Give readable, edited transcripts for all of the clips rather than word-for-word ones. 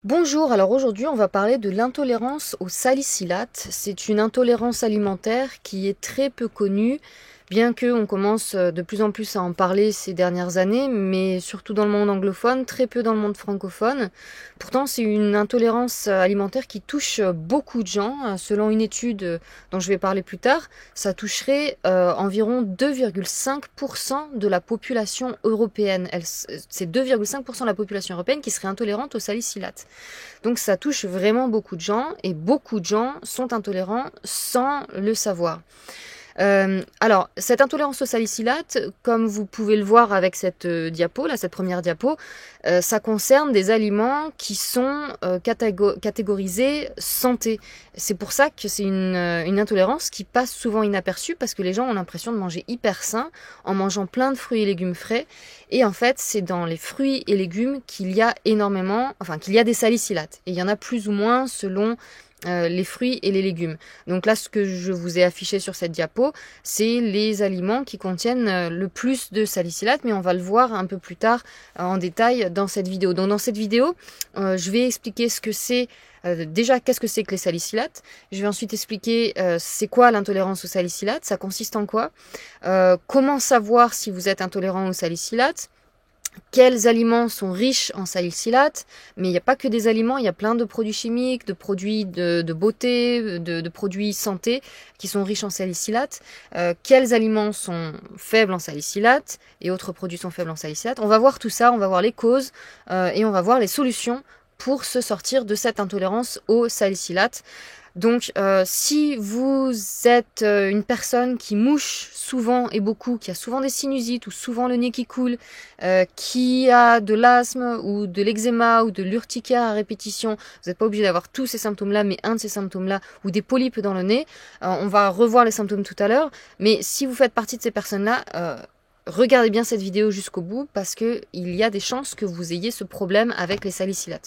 Bonjour, alors aujourd'hui on va parler de l'intolérance au salicylate. C'est une intolérance alimentaire qui est très peu connue, bien qu'on commence de plus en plus à en parler ces dernières années, mais surtout dans le monde anglophone, très peu dans le monde francophone. Pourtant c'est une intolérance alimentaire qui touche beaucoup de gens. Selon une étude dont je vais parler plus tard, ça toucherait environ 2,5% de la population européenne. C'est 2,5% de la population européenne qui serait intolérante au salicylate. Donc ça touche vraiment beaucoup de gens et beaucoup de gens sont intolérants sans le savoir. Alors, cette intolérance au salicylate, comme vous pouvez le voir avec cette diapo, là, cette première diapo, ça concerne des aliments qui sont catégorisés santé. C'est pour ça que c'est une intolérance qui passe souvent inaperçue parce que les gens ont l'impression de manger hyper sain en mangeant plein de fruits et légumes frais. Et en fait, c'est dans les fruits et légumes qu'il y a qu'il y a des salicylates. Et il y en a plus ou moins selon les fruits et les légumes. Donc là, ce que je vous ai affiché sur cette diapo, c'est les aliments qui contiennent le plus de salicylate, mais on va le voir un peu plus tard en détail dans cette vidéo. Donc dans cette vidéo, je vais expliquer ce que c'est déjà, qu'est-ce que c'est que les salicylates. Je vais ensuite expliquer c'est quoi l'intolérance aux salicylates, ça consiste en quoi, comment savoir si vous êtes intolérant aux salicylates, quels aliments sont riches en salicylates, mais il n'y a pas que des aliments, il y a plein de produits chimiques, de produits de beauté, de produits santé qui sont riches en salicylates. Quels aliments sont faibles en salicylates et autres produits sont faibles en salicylates. On va voir tout ça, on va voir les causes et on va voir les solutions pour se sortir de cette intolérance aux salicylates. Donc, si vous êtes une personne qui mouche souvent et beaucoup, qui a souvent des sinusites ou souvent le nez qui coule, qui a de l'asthme ou de l'eczéma ou de l'urticaire à répétition, vous n'êtes pas obligé d'avoir tous ces symptômes-là, mais un de ces symptômes-là, ou des polypes dans le nez, on va revoir les symptômes tout à l'heure, mais si vous faites partie de ces personnes-là, regardez bien cette vidéo jusqu'au bout parce qu'il y a des chances que vous ayez ce problème avec les salicylates.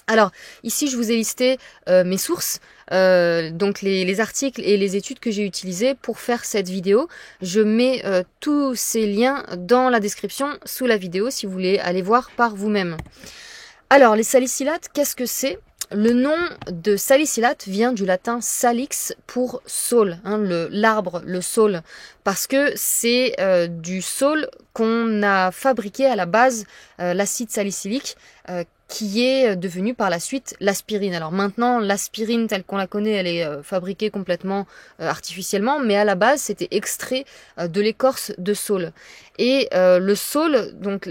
Alors, ici, je vous ai listé mes sources, donc les articles et les études que j'ai utilisées pour faire cette vidéo. Je mets tous ces liens dans la description sous la vidéo si vous voulez aller voir par vous-même. Alors, les salicylates, qu'est-ce que c'est ? Le nom de salicylate vient du latin salix pour saule, hein, l'arbre, le saule, parce que c'est du saule qu'on a fabriqué à la base l'acide salicylique qui est devenu par la suite l'aspirine. Alors maintenant, l'aspirine telle qu'on la connaît, elle est fabriquée complètement artificiellement, mais à la base, c'était extrait de l'écorce de saule. Et le saule, donc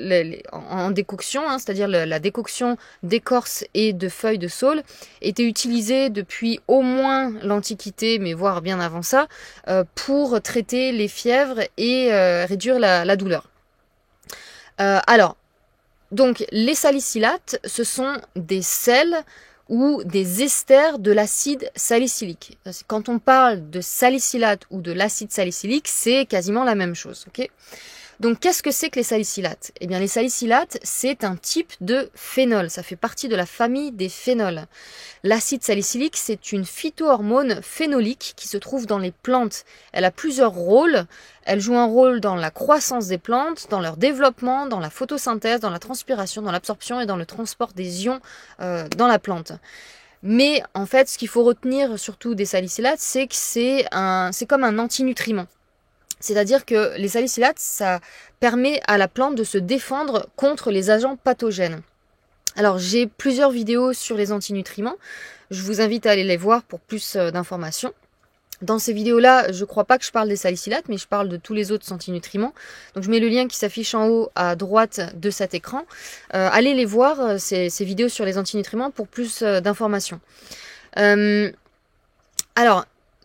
en décoction, hein, c'est-à-dire la décoction d'écorce et de feuilles de saule, était utilisée depuis au moins l'Antiquité, mais voire bien avant ça, pour traiter les fièvres et réduire la douleur. Alors, donc les salicylates, ce sont des sels ou des esters de l'acide salicylique. Quand on parle de salicylate ou de l'acide salicylique, c'est quasiment la même chose, ok ? Donc, qu'est-ce que c'est que les salicylates ? Eh bien, les salicylates, c'est un type de phénol. Ça fait partie de la famille des phénols. L'acide salicylique, c'est une phytohormone phénolique qui se trouve dans les plantes. Elle a plusieurs rôles. Elle joue un rôle dans la croissance des plantes, dans leur développement, dans la photosynthèse, dans la transpiration, dans l'absorption et dans le transport des ions dans la plante. Mais en fait, ce qu'il faut retenir surtout des salicylates, c'est que c'est comme un antinutriment. C'est-à-dire que les salicylates, ça permet à la plante de se défendre contre les agents pathogènes. Alors, j'ai plusieurs vidéos sur les antinutriments. Je vous invite à aller les voir pour plus d'informations. Dans ces vidéos-là, je ne crois pas que je parle des salicylates, mais je parle de tous les autres antinutriments. Donc, je mets le lien qui s'affiche en haut à droite de cet écran. Allez les voir, ces vidéos sur les antinutriments, pour plus d'informations. Alors,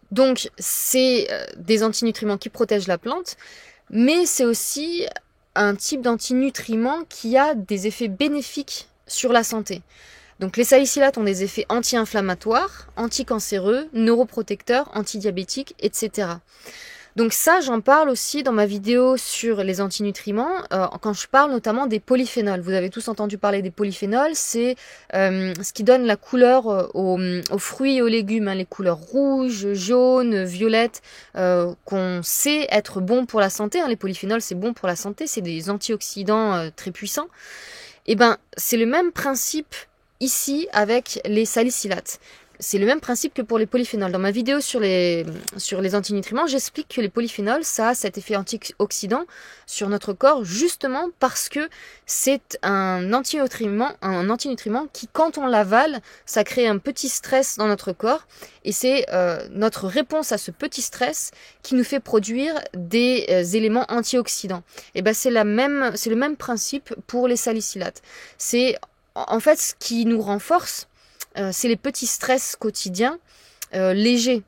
donc, c'est des antinutriments qui protègent la plante, mais c'est aussi un type d'antinutriment qui a des effets bénéfiques sur la santé. Donc, les salicylates ont des effets anti-inflammatoires, anticancéreux, neuroprotecteurs, antidiabétiques, etc. Donc ça, j'en parle aussi dans ma vidéo sur les antinutriments, quand je parle notamment des polyphénols. Vous avez tous entendu parler des polyphénols, c'est ce qui donne la couleur aux fruits et aux légumes, hein, les couleurs rouges, jaunes, violettes, qu'on sait être bon pour la santé. Hein. Les polyphénols, c'est bon pour la santé, c'est des antioxydants très puissants. Et ben, c'est le même principe ici avec les salicylates. C'est le même principe que pour les polyphénols. Dans ma vidéo sur les antinutriments, j'explique que les polyphénols, ça a cet effet antioxydant sur notre corps, justement parce que c'est un antinutriment qui, quand on l'avale, ça crée un petit stress dans notre corps. Et c'est notre réponse à ce petit stress qui nous fait produire des éléments antioxydants. Et ben c'est le même principe pour les salicylates. C'est en fait ce qui nous renforce. C'est les petits stress quotidiens légers.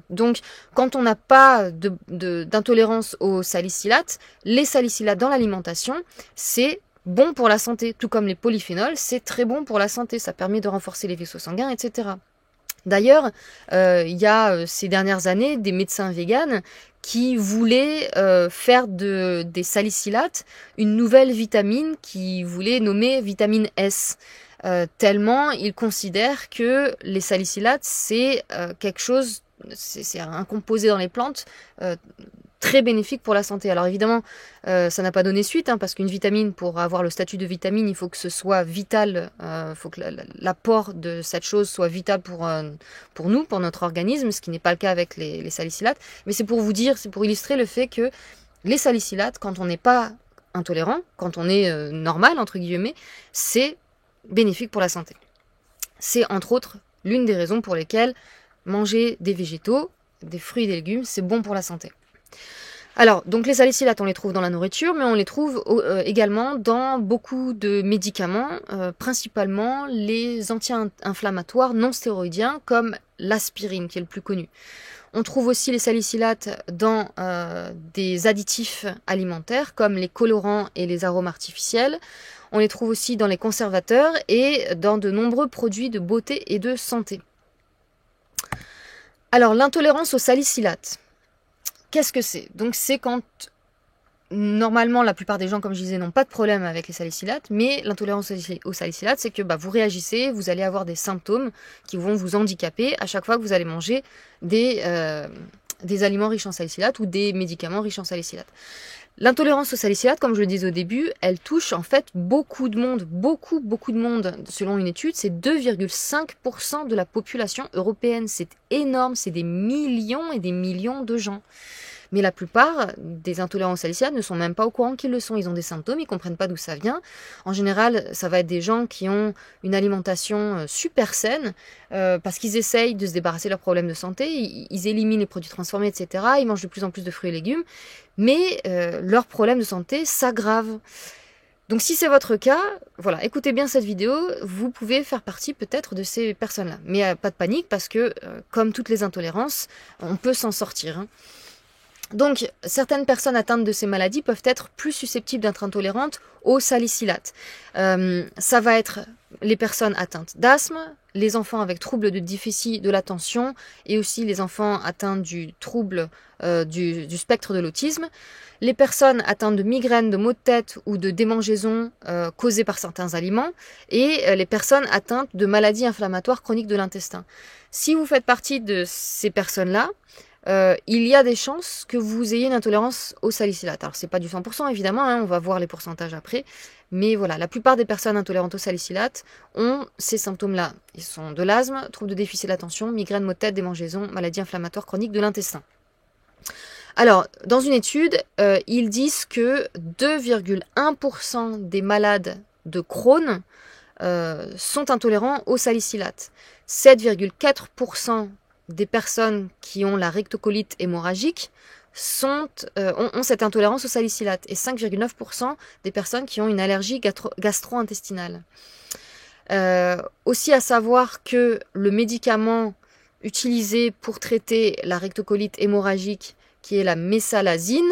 Donc, quand on n'a pas d'intolérance aux salicylates, les salicylates dans l'alimentation, c'est bon pour la santé. Tout comme les polyphénols, c'est très bon pour la santé. Ça permet de renforcer les vaisseaux sanguins, etc. D'ailleurs, il y a ces dernières années des médecins véganes qui voulaient faire des salicylates une nouvelle vitamine qu'ils voulaient nommer vitamine S. Tellement ils considèrent que les salicylates, c'est quelque chose, c'est un composé dans les plantes très bénéfique pour la santé. Alors évidemment, ça n'a pas donné suite, parce qu'une vitamine, pour avoir le statut de vitamine, il faut que ce soit vital, il faut que l'apport de cette chose soit vital pour nous, pour notre organisme, ce qui n'est pas le cas avec les salicylates. Mais c'est pour vous dire, c'est pour illustrer le fait que les salicylates, quand on n'est pas intolérant, quand on est normal, entre guillemets, c'est bénéfique pour la santé. C'est entre autres l'une des raisons pour lesquelles manger des végétaux, des fruits et des légumes, c'est bon pour la santé. Alors, donc les salicylates, on les trouve dans la nourriture, mais on les trouve également dans beaucoup de médicaments, principalement les anti-inflammatoires non stéroïdiens, comme l'aspirine, qui est le plus connu. On trouve aussi les salicylates dans des additifs alimentaires, comme les colorants et les arômes artificiels. On les trouve aussi dans les conservateurs et dans de nombreux produits de beauté et de santé. Alors, l'intolérance aux salicylates, qu'est-ce que c'est? Donc, c'est quand, normalement, la plupart des gens, comme je disais, n'ont pas de problème avec les salicylates, mais l'intolérance aux salicylates, c'est que vous réagissez, vous allez avoir des symptômes qui vont vous handicaper à chaque fois que vous allez manger des aliments riches en salicylates ou des médicaments riches en salicylates. L'intolérance aux salicylates, comme je le disais au début, elle touche en fait beaucoup de monde, beaucoup de monde. Selon une étude, c'est 2,5% de la population européenne. C'est énorme, c'est des millions et des millions de gens. Mais la plupart des intolérants aux salicylates ne sont même pas au courant qu'ils le sont. Ils ont des symptômes, ils comprennent pas d'où ça vient. En général, ça va être des gens qui ont une alimentation super saine parce qu'ils essayent de se débarrasser de leurs problèmes de santé. Ils éliminent les produits transformés, etc. Ils mangent de plus en plus de fruits et légumes. Mais leurs problèmes de santé s'aggravent. Donc si c'est votre cas, voilà, écoutez bien cette vidéo, vous pouvez faire partie peut-être de ces personnes-là. Mais pas de panique parce que, comme toutes les intolérances, on peut s'en sortir. Donc, certaines personnes atteintes de ces maladies peuvent être plus susceptibles d'être intolérantes aux salicylates. Ça va être les personnes atteintes d'asthme, les enfants avec troubles de déficit de l'attention et aussi les enfants atteints du trouble du spectre de l'autisme, les personnes atteintes de migraines, de maux de tête ou de démangeaisons causées par certains aliments et les personnes atteintes de maladies inflammatoires chroniques de l'intestin. Si vous faites partie de ces personnes-là, il y a des chances que vous ayez une intolérance aux salicylates. Alors c'est pas du 100% évidemment, on va voir les pourcentages après, mais voilà, la plupart des personnes intolérantes aux salicylates ont ces symptômes-là. Ils sont de l'asthme, troubles de déficit de l'attention, migraines, maux de tête, démangeaisons, maladies inflammatoires chroniques de l'intestin. Alors, dans une étude, ils disent que 2,1% des malades de Crohn sont intolérants aux salicylates. 7,4% des personnes qui ont la rectocolite hémorragique ont cette intolérance aux salicylates et 5,9% des personnes qui ont une allergie gastro-intestinale. Aussi à savoir que le médicament utilisé pour traiter la rectocolite hémorragique, qui est la mésalazine,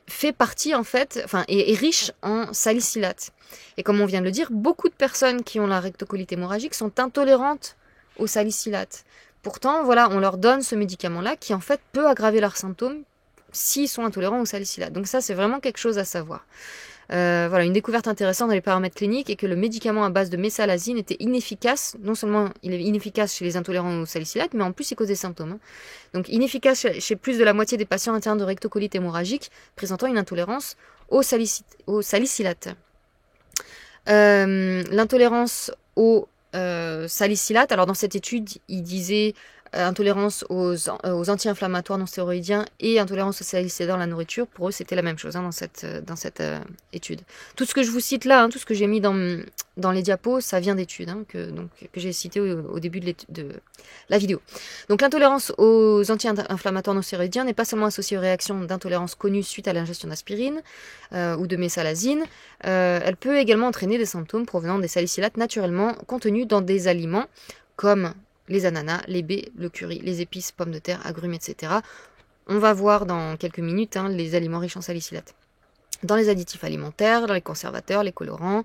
fait partie en fait, est riche en salicylates. Et comme on vient de le dire, beaucoup de personnes qui ont la rectocolite hémorragique sont intolérantes aux salicylates. Pourtant, voilà, on leur donne ce médicament-là qui en fait peut aggraver leurs symptômes s'ils sont intolérants aux salicylates. Donc ça, c'est vraiment quelque chose à savoir. Voilà, une découverte intéressante dans les paramètres cliniques est que le médicament à base de mésalazine était inefficace. Non seulement il est inefficace chez les intolérants aux salicylates, mais en plus il cause des symptômes. Donc inefficace chez plus de la moitié des patients atteints de rectocolite hémorragique présentant une intolérance aux salicylates. L'intolérance aux salicylates, alors dans cette étude, il disait intolérance aux anti-inflammatoires non stéroïdiens et intolérance aux salicilates dans la nourriture. Pour eux, c'était la même chose dans cette étude. Tout ce que je vous cite là, tout ce que j'ai mis dans les diapos, ça vient d'études que j'ai cité au début de la vidéo. Donc l'intolérance aux anti-inflammatoires non stéroïdiens n'est pas seulement associée aux réactions d'intolérance connues suite à l'ingestion d'aspirine ou de mésalazine. Elle peut également entraîner des symptômes provenant des salicylates naturellement contenus dans des aliments comme les ananas, les baies, le curry, les épices, pommes de terre, agrumes, etc. On va voir dans quelques minutes les aliments riches en salicylates. Dans les additifs alimentaires, dans les conservateurs, les colorants,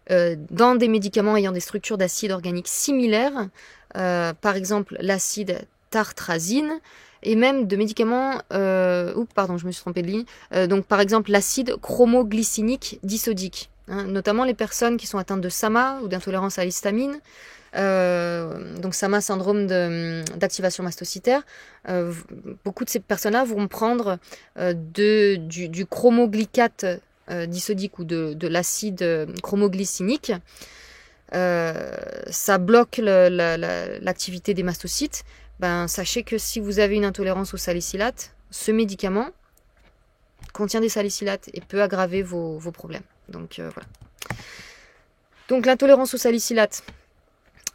dans des médicaments ayant des structures d'acide organique similaires, par exemple l'acide tartrazine, et même de médicaments, je me suis trompée de ligne, donc par exemple l'acide chromoglycinique disodique, notamment les personnes qui sont atteintes de SAMA ou d'intolérance à l'histamine, donc SAMA, syndrome d'activation mastocytaire. Beaucoup de ces personnes-là vont prendre du chromoglycate disodique ou de l'acide chromoglycinique. Ça bloque l'activité des mastocytes. Sachez que si vous avez une intolérance aux salicylates, ce médicament contient des salicylates et peut aggraver vos problèmes. Donc voilà. Donc l'intolérance aux salicylates.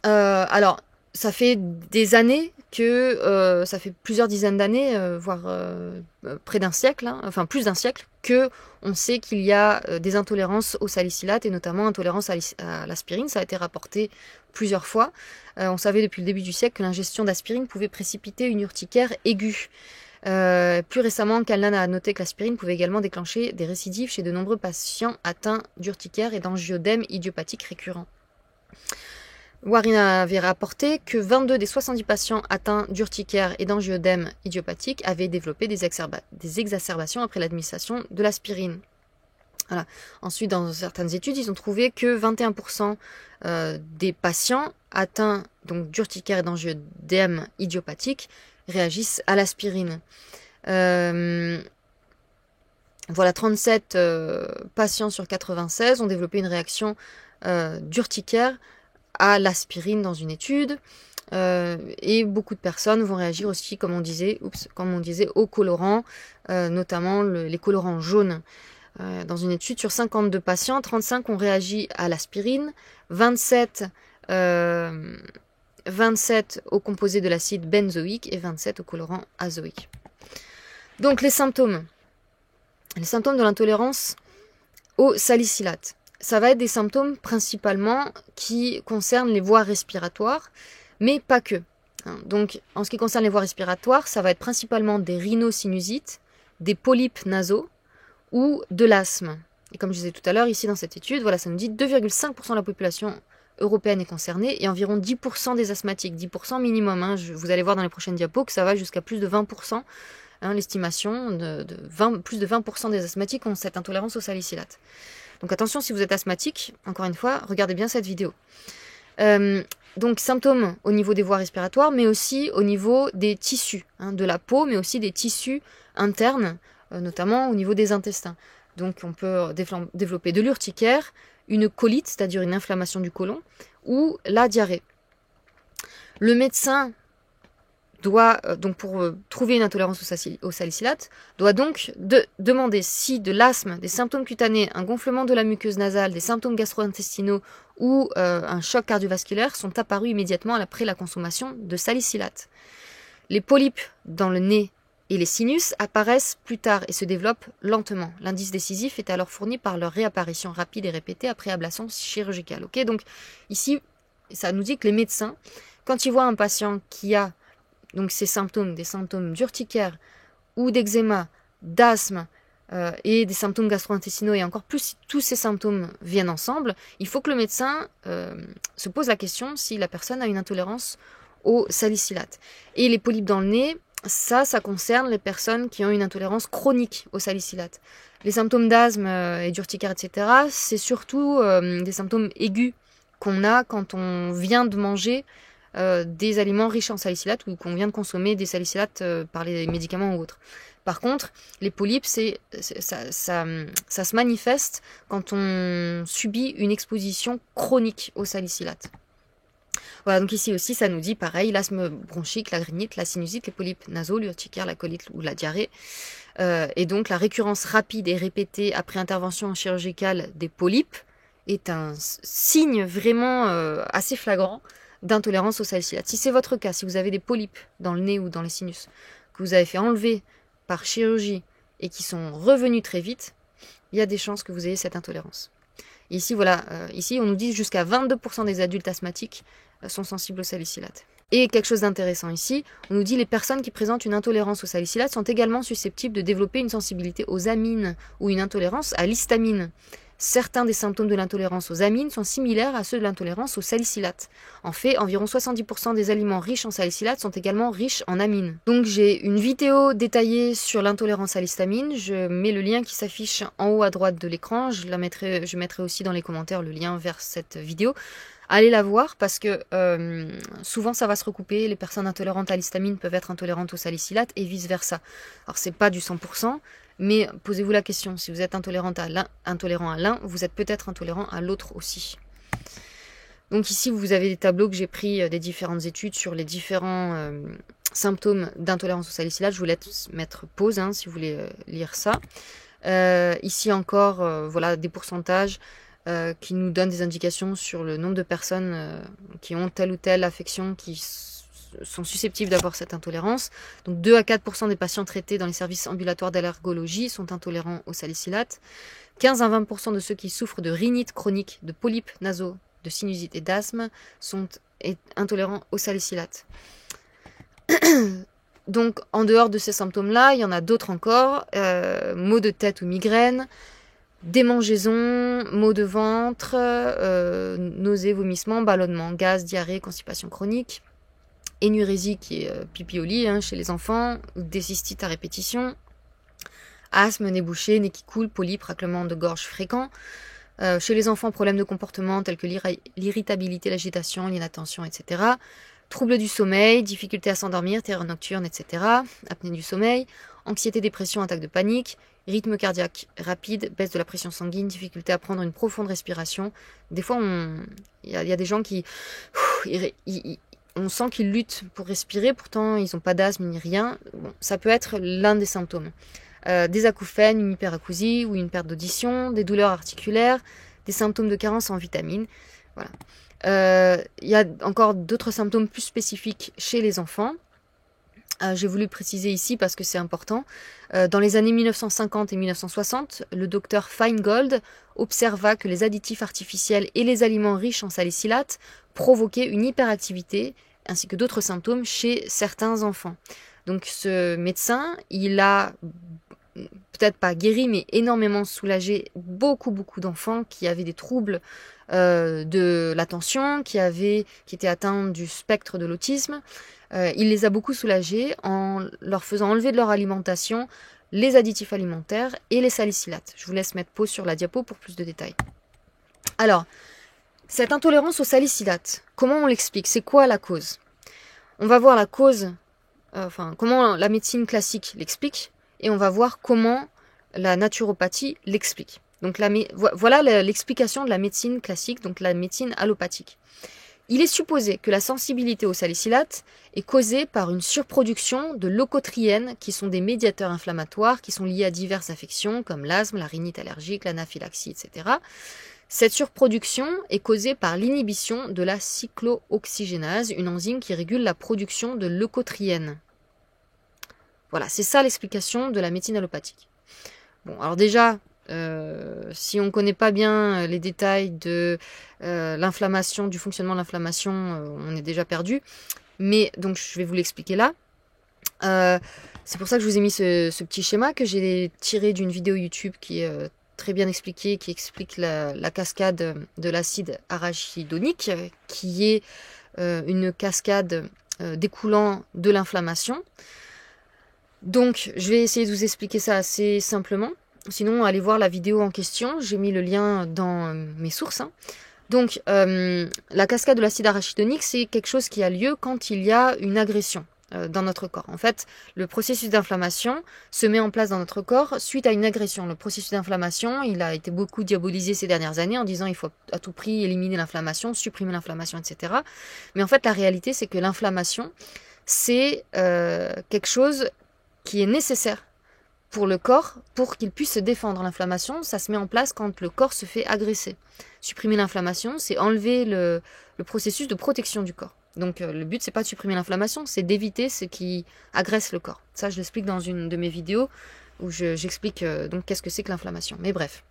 Alors, ça fait des années que, ça fait plusieurs dizaines d'années, voire près d'un siècle, enfin plus d'un siècle, que on sait qu'il y a des intolérances aux salicylates et notamment intolérance à l'aspirine. Ça a été rapporté plusieurs fois. On savait depuis le début du siècle que l'ingestion d'aspirine pouvait précipiter une urticaire aiguë. Plus récemment, Kalnan a noté que l'aspirine pouvait également déclencher des récidives chez de nombreux patients atteints d'urticaire et d'angioedème idiopathique récurrent. Warren avait rapporté que 22 des 70 patients atteints d'urticaire et d'angioedème idiopathique avaient développé des exacerbations après l'administration de l'aspirine. Voilà. Ensuite, dans certaines études, ils ont trouvé que 21% des patients atteints d'urticaire et d'angioedème idiopathique réagissent à l'aspirine. Voilà, 37 patients sur 96 ont développé une réaction d'urticaire à l'aspirine dans une étude, et beaucoup de personnes vont réagir aussi, comme on disait, aux colorants, notamment les colorants jaunes. Dans une étude sur 52 patients, 35 ont réagi à l'aspirine, 27 au composé de l'acide benzoïque et 27 au colorant azoïque. Donc les symptômes de l'intolérance aux salicylates. Ça va être des symptômes principalement qui concernent les voies respiratoires, mais pas que. Donc, en ce qui concerne les voies respiratoires, ça va être principalement des rhinosinusites, des polypes nasaux ou de l'asthme. Et comme je disais tout à l'heure, ici dans cette étude, voilà, ça nous dit 2,5% de la population européenne est concernée et environ 10% des asthmatiques, 10% minimum. Vous allez voir dans les prochaines diapos que ça va jusqu'à plus de 20%. L'estimation plus de 20% des asthmatiques ont cette intolérance aux salicylates. Donc attention, si vous êtes asthmatique, encore une fois, regardez bien cette vidéo. Donc symptômes au niveau des voies respiratoires, mais aussi au niveau des tissus, de la peau, mais aussi des tissus internes, notamment au niveau des intestins. Donc on peut développer de l'urticaire, une colite, c'est-à-dire une inflammation du côlon, ou la diarrhée. Le médecin doit, donc pour trouver une intolérance aux salicylates, doit donc demander si de l'asthme, des symptômes cutanés, un gonflement de la muqueuse nasale, des symptômes gastro-intestinaux ou un choc cardiovasculaire sont apparus immédiatement après la consommation de salicylates. Les polypes dans le nez et les sinus apparaissent plus tard et se développent lentement. L'indice décisif est alors fourni par leur réapparition rapide et répétée après ablation chirurgicale. Okay, donc ici, ça nous dit que les médecins, quand ils voient un patient qui a donc ces symptômes, des symptômes d'urticaire ou d'eczéma, d'asthme et des symptômes gastro-intestinaux et encore plus si tous ces symptômes viennent ensemble, il faut que le médecin se pose la question si la personne a une intolérance aux salicylates. Et les polypes dans le nez, ça concerne les personnes qui ont une intolérance chronique aux salicylates. Les symptômes d'asthme et d'urticaire, etc., c'est surtout des symptômes aigus qu'on a quand on vient de manger des aliments riches en salicylates ou qu'on vient de consommer des salicylates par les médicaments ou autres. Par contre, les polypes, ça se manifeste quand on subit une exposition chronique au salicylate. Voilà, donc ici aussi, ça nous dit pareil, l'asthme bronchique, la rhinite, la sinusite, les polypes nasaux, l'urticaire, la colite ou la diarrhée. Et donc, la récurrence rapide et répétée après intervention chirurgicale des polypes est un signe vraiment assez flagrant d'intolérance au salicylate. Si c'est votre cas, si vous avez des polypes dans le nez ou dans les sinus, que vous avez fait enlever par chirurgie et qui sont revenus très vite, il y a des chances que vous ayez cette intolérance. Et ici, voilà, ici, on nous dit jusqu'à 22% des adultes asthmatiques sont sensibles au salicylate. Et quelque chose d'intéressant ici, on nous dit les personnes qui présentent une intolérance au salicylate sont également susceptibles de développer une sensibilité aux amines ou une intolérance à l'histamine. Certains des symptômes de l'intolérance aux amines sont similaires à ceux de l'intolérance au salicylate. En fait, environ 70% des aliments riches en salicylate sont également riches en amines. Donc j'ai une vidéo détaillée sur l'intolérance à l'histamine. Je mets le lien qui s'affiche en haut à droite de l'écran. Je mettrai aussi dans les commentaires le lien vers cette vidéo. Allez la voir parce que souvent ça va se recouper. Les personnes intolérantes à l'histamine peuvent être intolérantes au salicylate et vice versa. Alors c'est pas du 100%. Mais posez-vous la question, si vous êtes intolérant à l'un, vous êtes peut-être intolérant à l'autre aussi. Donc ici, vous avez des tableaux que j'ai pris des différentes études sur les différents symptômes d'intolérance au salicylate. Je vous laisse mettre pause si vous voulez lire ça. Ici encore, voilà des pourcentages qui nous donnent des indications sur le nombre de personnes qui ont telle ou telle affection qui sont susceptibles d'avoir cette intolérance. Donc 2 à 4% des patients traités dans les services ambulatoires d'allergologie sont intolérants au salicylate. 15 à 20% de ceux qui souffrent de rhinite chronique, de polypes nasaux, de sinusite et d'asthme sont intolérants au salicylate. Donc en dehors de ces symptômes-là, il y en a d'autres encore. Maux de tête ou migraine, démangeaisons, maux de ventre, nausées, vomissements, ballonnements, gaz, diarrhée, constipation chronique. Énurésie qui est pipi-au-lit chez les enfants, des cystites à répétition, asthme, nez bouché, nez qui coule, polypes, raclements de gorge fréquents. Chez les enfants, problèmes de comportement tels que l'irritabilité, l'agitation, l'inattention, etc. Troubles du sommeil, difficultés à s'endormir, terreur nocturne, etc. Apnée du sommeil, anxiété, dépression, attaque de panique, rythme cardiaque rapide, baisse de la pression sanguine, difficulté à prendre une profonde respiration. Des fois, il y a des gens qui... on sent qu'ils luttent pour respirer, pourtant ils n'ont pas d'asthme ni rien. Bon, ça peut être l'un des symptômes. Des acouphènes, une hyperacousie ou une perte d'audition, des douleurs articulaires, des symptômes de carence en vitamines. Voilà. Il y a encore d'autres symptômes plus spécifiques chez les enfants. J'ai voulu le préciser ici parce que c'est important. Dans les années 1950 et 1960, le docteur Feingold observa que les additifs artificiels et les aliments riches en salicylate provoquaient une hyperactivité ainsi que d'autres symptômes chez certains enfants. Donc ce médecin, il a peut-être pas guéri, mais énormément soulagé beaucoup d'enfants qui avaient des troubles de l'attention, qui étaient atteints du spectre de l'autisme. Il les a beaucoup soulagés en leur faisant enlever de leur alimentation les additifs alimentaires et les salicylates. Je vous laisse mettre pause sur la diapo pour plus de détails. Alors, cette intolérance aux salicylates, comment on l'explique? C'est quoi la cause? On va voir la cause, comment la médecine classique l'explique, et on va voir comment la naturopathie l'explique. Donc voilà l'explication de la médecine classique, donc la médecine allopathique. Il est supposé que la sensibilité aux salicilates est causée par une surproduction de leucotriènes qui sont des médiateurs inflammatoires qui sont liés à diverses affections comme l'asthme, la rhinite allergique, l'anaphylaxie, etc. Cette surproduction est causée par l'inhibition de la cyclooxygénase, une enzyme qui régule la production de leucotriènes. Voilà, c'est ça l'explication de la médecine allopathique. Bon, alors déjà, si on ne connaît pas bien les détails de l'inflammation, du fonctionnement de l'inflammation, on est déjà perdu. Mais donc je vais vous l'expliquer là. C'est pour ça que je vous ai mis ce petit schéma que j'ai tiré d'une vidéo YouTube qui est très bien expliquée, qui explique la cascade de l'acide arachidonique, qui est une cascade découlant de l'inflammation. Donc je vais essayer de vous expliquer ça assez simplement. Sinon, allez voir la vidéo en question. J'ai mis le lien dans mes sources. Donc, la cascade de l'acide arachidonique, c'est quelque chose qui a lieu quand il y a une agression. dans notre corps. En fait, le processus d'inflammation se met en place dans notre corps suite à une agression. Le processus d'inflammation, il a été beaucoup diabolisé ces dernières années en disant il faut à tout prix éliminer l'inflammation, supprimer l'inflammation, etc. Mais en fait, la réalité, c'est que l'inflammation, c'est quelque chose qui est nécessaire pour le corps, pour qu'il puisse se défendre. L'inflammation, ça se met en place quand le corps se fait agresser. Supprimer l'inflammation, c'est enlever le processus de protection du corps. Donc le but, c'est pas de supprimer l'inflammation, c'est d'éviter ce qui agresse le corps. Ça, je l'explique dans une de mes vidéos où j'explique donc qu'est-ce que c'est que l'inflammation. Mais bref.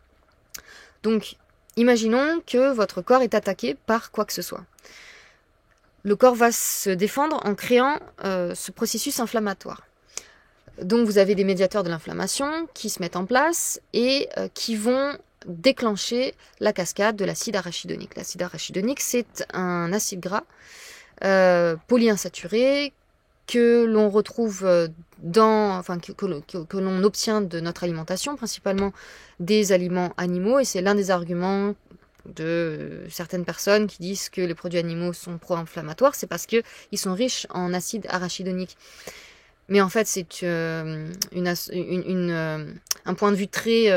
Donc, imaginons que votre corps est attaqué par quoi que ce soit. Le corps va se défendre en créant ce processus inflammatoire. Donc vous avez des médiateurs de l'inflammation qui se mettent en place et qui vont déclencher la cascade de l'acide arachidonique. L'acide arachidonique, c'est un acide gras polyinsaturé que l'on retrouve que l'on obtient de notre alimentation, principalement des aliments animaux, et c'est l'un des arguments de certaines personnes qui disent que les produits animaux sont pro-inflammatoires, c'est parce qu'ils sont riches en acide arachidonique. Mais en fait, c'est un point de vue très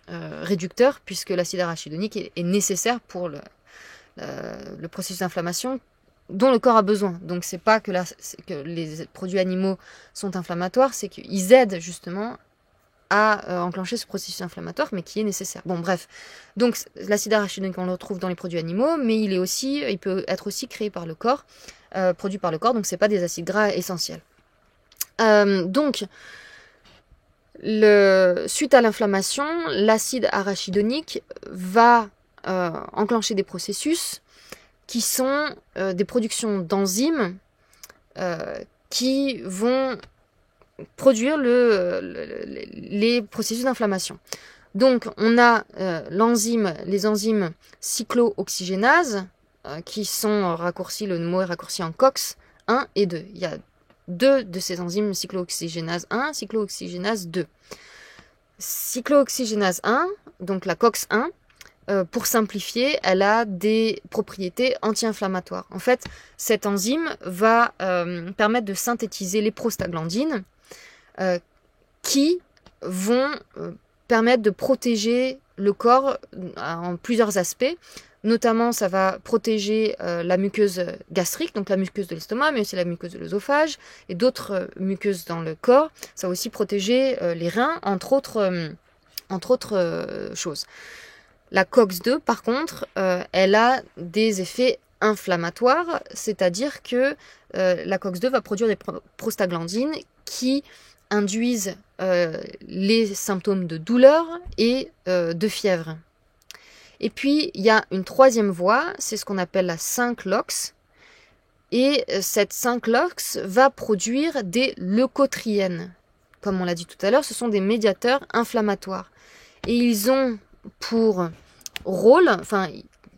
réducteur, puisque l'acide arachidonique est nécessaire pour le processus d'inflammation dont le corps a besoin. Donc c'est pas que les produits animaux sont inflammatoires, c'est qu'ils aident justement à enclencher ce processus inflammatoire, mais qui est nécessaire. Bon, bref. Donc l'acide arachidonique, on le retrouve dans les produits animaux, mais il peut être aussi créé par le corps, produit par le corps, donc c'est pas des acides gras essentiels. Donc, suite à l'inflammation, l'acide arachidonique va enclencher des processus qui sont des productions d'enzymes qui vont produire les processus d'inflammation. Donc, on a les enzymes cyclooxygénases qui sont raccourcis, le mot est raccourci en COX 1 et 2. Il y a deux de ces enzymes, cyclooxygénase 1, cyclooxygénase 2. Cyclooxygénase 1, donc la COX-1, pour simplifier, elle a des propriétés anti-inflammatoires. En fait, cette enzyme va permettre de synthétiser les prostaglandines qui vont permettre de protéger le corps en plusieurs aspects. Notamment, ça va protéger la muqueuse gastrique, donc la muqueuse de l'estomac, mais aussi la muqueuse de l'œsophage et d'autres muqueuses dans le corps. Ça va aussi protéger les reins, entre autres choses. La COX-2, par contre, elle a des effets inflammatoires, c'est-à-dire que la COX-2 va produire des prostaglandines qui induisent les symptômes de douleur et de fièvre. Et puis, il y a une troisième voie, c'est ce qu'on appelle la 5-LOX. Et cette 5-LOX va produire des leucotriènes. Comme on l'a dit tout à l'heure, ce sont des médiateurs inflammatoires. Et ils ont pour rôle,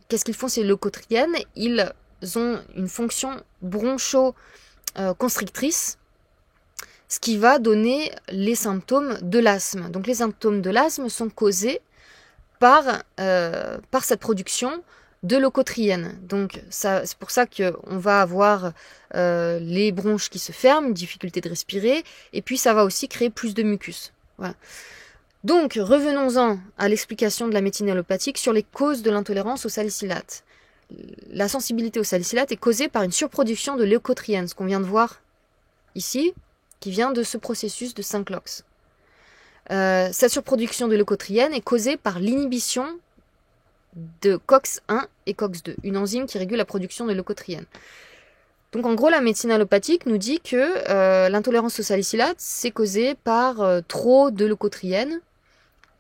qu'est-ce qu'ils font ces leucotriènes? Ils ont une fonction broncho-constrictrice, ce qui va donner les symptômes de l'asthme. Donc les symptômes de l'asthme sont causés par cette production de leucotriènes. Donc c'est pour ça qu'on va avoir les bronches qui se ferment, difficulté de respirer, et puis ça va aussi créer plus de mucus. Voilà. Donc revenons-en à l'explication de la médecine allopathique sur les causes de l'intolérance au salicylate. La sensibilité au salicylate est causée par une surproduction de leucotriènes, ce qu'on vient de voir ici, qui vient de ce processus de 5-LOX. Cette surproduction de leucotriènes est causée par l'inhibition de COX-1 et COX-2, une enzyme qui régule la production de leucotriènes. Donc en gros, la médecine allopathique nous dit que l'intolérance au salicylate, c'est causé par trop de leucotriènes,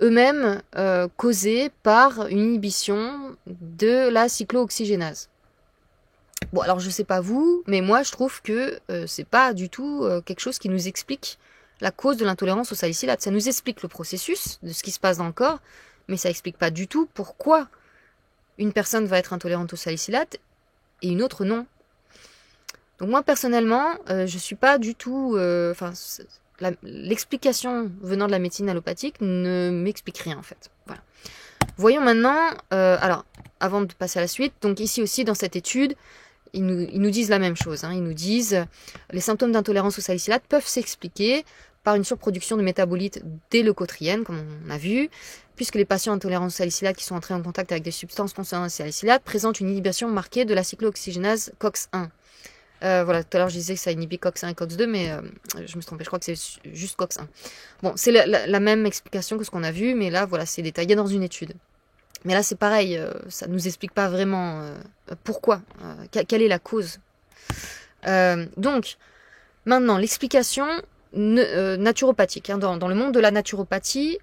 eux-mêmes causés par une inhibition de la cyclooxygénase. Bon, alors je sais pas vous, mais moi je trouve que c'est pas du tout quelque chose qui nous explique la cause de l'intolérance au salicylate. Ça nous explique le processus de ce qui se passe dans le corps, mais ça explique pas du tout pourquoi une personne va être intolérante au salicylate et une autre non. Donc moi personnellement, je suis pas du tout... l'explication venant de la médecine allopathique ne m'explique rien en fait. Voilà. Voyons maintenant... alors, avant de passer à la suite, donc ici aussi dans cette étude, ils nous disent la même chose. Hein. Ils nous disent les symptômes d'intolérance aux salicylates peuvent s'expliquer par une surproduction de métabolites des leucotriènes, comme on a vu, puisque les patients intolérants aux salicilates qui sont entrés en contact avec des substances concernant les salicilates présentent une inhibition marquée de la cyclooxygénase COX-1. Voilà, tout à l'heure je disais que ça inhibit COX-1 et COX-2, mais je me suis trompée, je crois que c'est juste COX-1. Bon, c'est la même explication que ce qu'on a vu, mais là, voilà, c'est détaillé dans une étude. Mais là, c'est pareil, ça ne nous explique pas vraiment pourquoi, quelle est la cause. Donc, maintenant, l'explication naturopathique. Hein. Dans le monde de la naturopathie,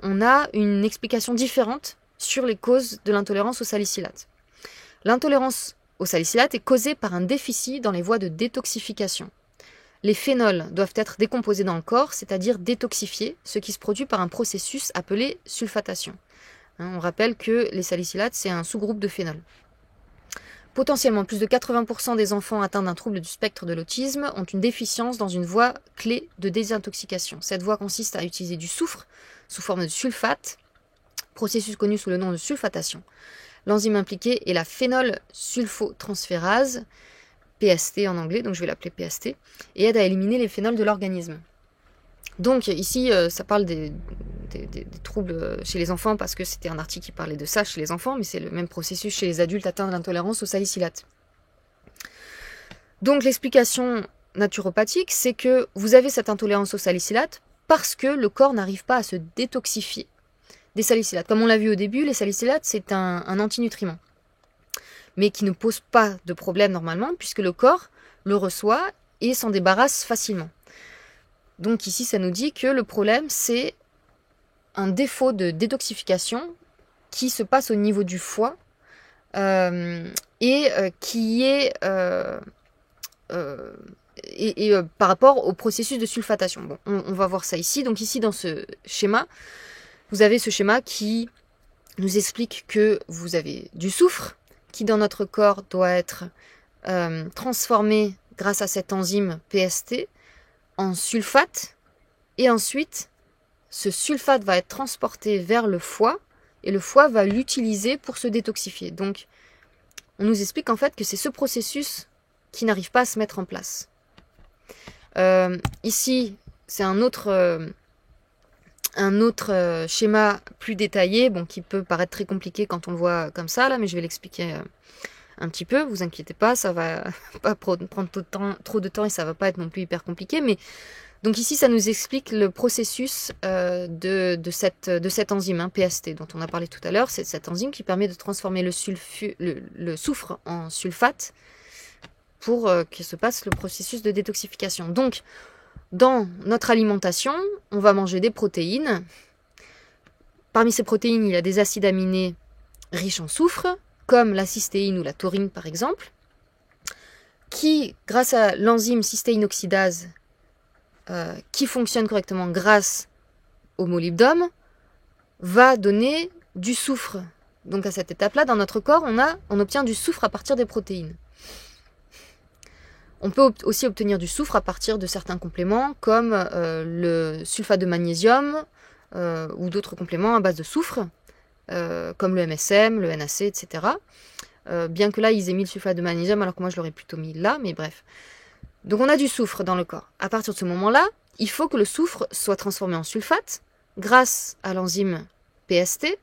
on a une explication différente sur les causes de l'intolérance aux salicilates. L'intolérance aux salicilates est causée par un déficit dans les voies de détoxification. Les phénols doivent être décomposés dans le corps, c'est-à-dire détoxifiés, ce qui se produit par un processus appelé sulfatation. Hein, on rappelle que les salicilates, c'est un sous-groupe de phénols. Potentiellement, plus de 80% des enfants atteints d'un trouble du spectre de l'autisme ont une déficience dans une voie clé de désintoxication. Cette voie consiste à utiliser du soufre sous forme de sulfate, processus connu sous le nom de sulfatation. L'enzyme impliquée est la phénolsulfotransférase, PST en anglais, donc je vais l'appeler PST, et aide à éliminer les phénols de l'organisme. Donc ici, ça parle des troubles chez les enfants parce que c'était un article qui parlait de ça chez les enfants, mais c'est le même processus chez les adultes atteints de l'intolérance aux salicilates. Donc l'explication naturopathique, c'est que vous avez cette intolérance aux salicilates parce que le corps n'arrive pas à se détoxifier des salicilates. Comme on l'a vu au début, les salicilates, c'est un antinutriment, mais qui ne pose pas de problème normalement puisque le corps le reçoit et s'en débarrasse facilement. Donc ici, ça nous dit que le problème, c'est un défaut de détoxification qui se passe au niveau du foie qui est par rapport au processus de sulfatation. Bon, on va voir ça ici. Donc ici, dans ce schéma, vous avez ce schéma qui nous explique que vous avez du soufre qui, dans notre corps, doit être transformé grâce à cette enzyme PST en sulfate, et ensuite ce sulfate va être transporté vers le foie et le foie va l'utiliser pour se détoxifier. Donc on nous explique en fait que c'est ce processus qui n'arrive pas à se mettre en place. Ici c'est un autre schéma plus détaillé, bon, qui peut paraître très compliqué quand on le voit comme ça là, mais je vais l'expliquer un petit peu, vous inquiétez pas, ça va pas prendre trop de temps et ça va pas être non plus hyper compliqué, mais donc ici ça nous explique le processus de cette enzyme PST dont on a parlé tout à l'heure. C'est cette enzyme qui permet de transformer le soufre en sulfate pour que se passe le processus de détoxification. Donc dans notre alimentation, on va manger des protéines. Parmi ces protéines, il y a des acides aminés riches en soufre, comme la cystéine ou la taurine par exemple, qui, grâce à l'enzyme cystéine-oxydase, qui fonctionne correctement grâce au molybdène, va donner du soufre. Donc à cette étape-là, dans notre corps, on obtient du soufre à partir des protéines. On peut aussi obtenir du soufre à partir de certains compléments, comme le sulfate de magnésium ou d'autres compléments à base de soufre, comme le MSM, le NAC, etc. Bien que là, ils aient mis le sulfate de magnésium, alors que moi, je l'aurais plutôt mis là, mais bref. Donc, on a du soufre dans le corps. À partir de ce moment-là, il faut que le soufre soit transformé en sulfate grâce à l'enzyme PST.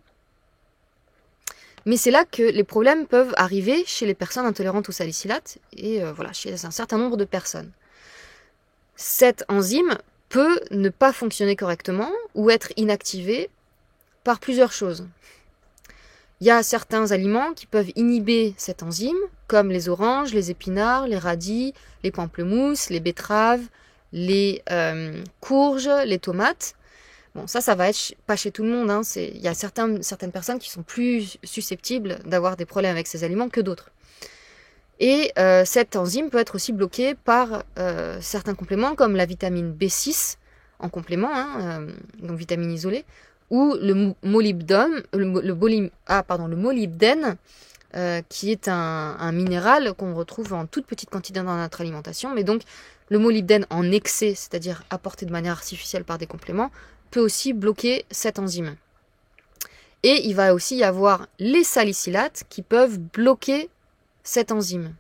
Mais c'est là que les problèmes peuvent arriver chez les personnes intolérantes aux salicilates et voilà, chez un certain nombre de personnes. Cette enzyme peut ne pas fonctionner correctement ou être inactivée par plusieurs choses. Il y a certains aliments qui peuvent inhiber cette enzyme, comme les oranges, les épinards, les radis, les pamplemousses, les betteraves, les courges, les tomates. Bon, ça va être pas chez tout le monde. Hein. Il y a certaines personnes qui sont plus susceptibles d'avoir des problèmes avec ces aliments que d'autres. Et cette enzyme peut être aussi bloquée par certains compléments, comme la vitamine B6 en complément, donc vitamine isolée, ou le molybdène, qui est un minéral qu'on retrouve en toute petite quantité dans notre alimentation. Mais donc, le molybdène en excès, c'est-à-dire apporté de manière artificielle par des compléments, peut aussi bloquer cette enzyme. Et il va aussi y avoir les salicilates qui peuvent bloquer cette enzyme.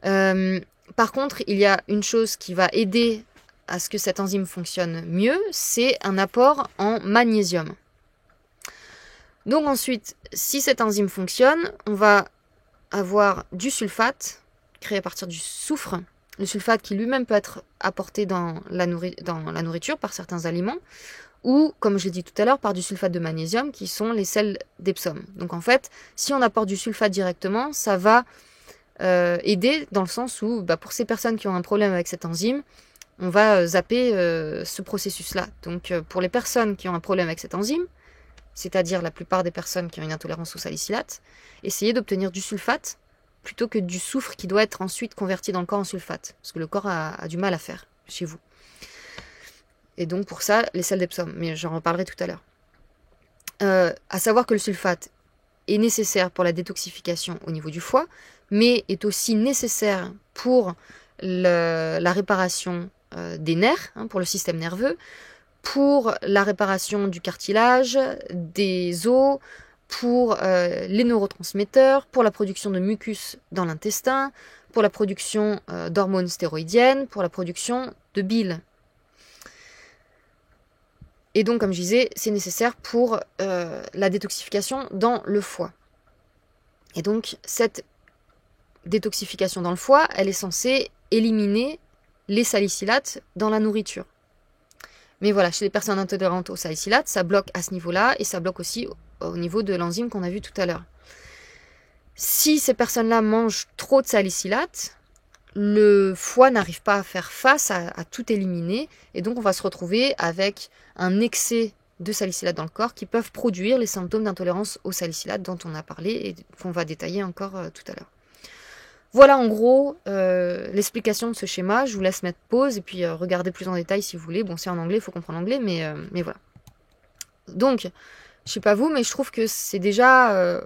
Par contre, il y a une chose qui va aider à ce que cette enzyme fonctionne mieux, c'est un apport en magnésium. Donc ensuite, si cette enzyme fonctionne, on va avoir du sulfate créé à partir du soufre, le sulfate qui lui-même peut être apporté dans la nourriture par certains aliments, ou, comme je l'ai dit tout à l'heure, par du sulfate de magnésium, qui sont les sels d'Epsom. Donc en fait, si on apporte du sulfate directement, ça va aider dans le sens où, pour ces personnes qui ont un problème avec cette enzyme, on va zapper ce processus-là. Donc pour les personnes qui ont un problème avec cette enzyme, c'est-à-dire la plupart des personnes qui ont une intolérance au salicylate, essayez d'obtenir du sulfate plutôt que du soufre qui doit être ensuite converti dans le corps en sulfate, parce que le corps a du mal à faire chez vous. Et donc pour ça, les sels d'Epsom, mais j'en reparlerai tout à l'heure. À savoir que le sulfate est nécessaire pour la détoxification au niveau du foie, mais est aussi nécessaire pour la réparation des nerfs, pour le système nerveux, pour la réparation du cartilage, des os, pour les neurotransmetteurs, pour la production de mucus dans l'intestin, pour la production d'hormones stéroïdiennes, pour la production de bile. Et donc, comme je disais, c'est nécessaire pour la détoxification dans le foie. Et donc, cette détoxification dans le foie, elle est censée éliminer les salicylates dans la nourriture. Mais voilà, chez les personnes intolérantes au salicylate, ça bloque à ce niveau-là et ça bloque aussi au niveau de l'enzyme qu'on a vu tout à l'heure. Si ces personnes-là mangent trop de salicylate, le foie n'arrive pas à faire face à tout éliminer et donc on va se retrouver avec un excès de salicylate dans le corps qui peuvent produire les symptômes d'intolérance au salicylate dont on a parlé et qu'on va détailler encore tout à l'heure. Voilà en gros l'explication de ce schéma. Je vous laisse mettre pause et puis regarder plus en détail si vous voulez. Bon, c'est en anglais, il faut comprendre l'anglais, mais voilà. Donc, je sais pas vous, mais je trouve que c'est déjà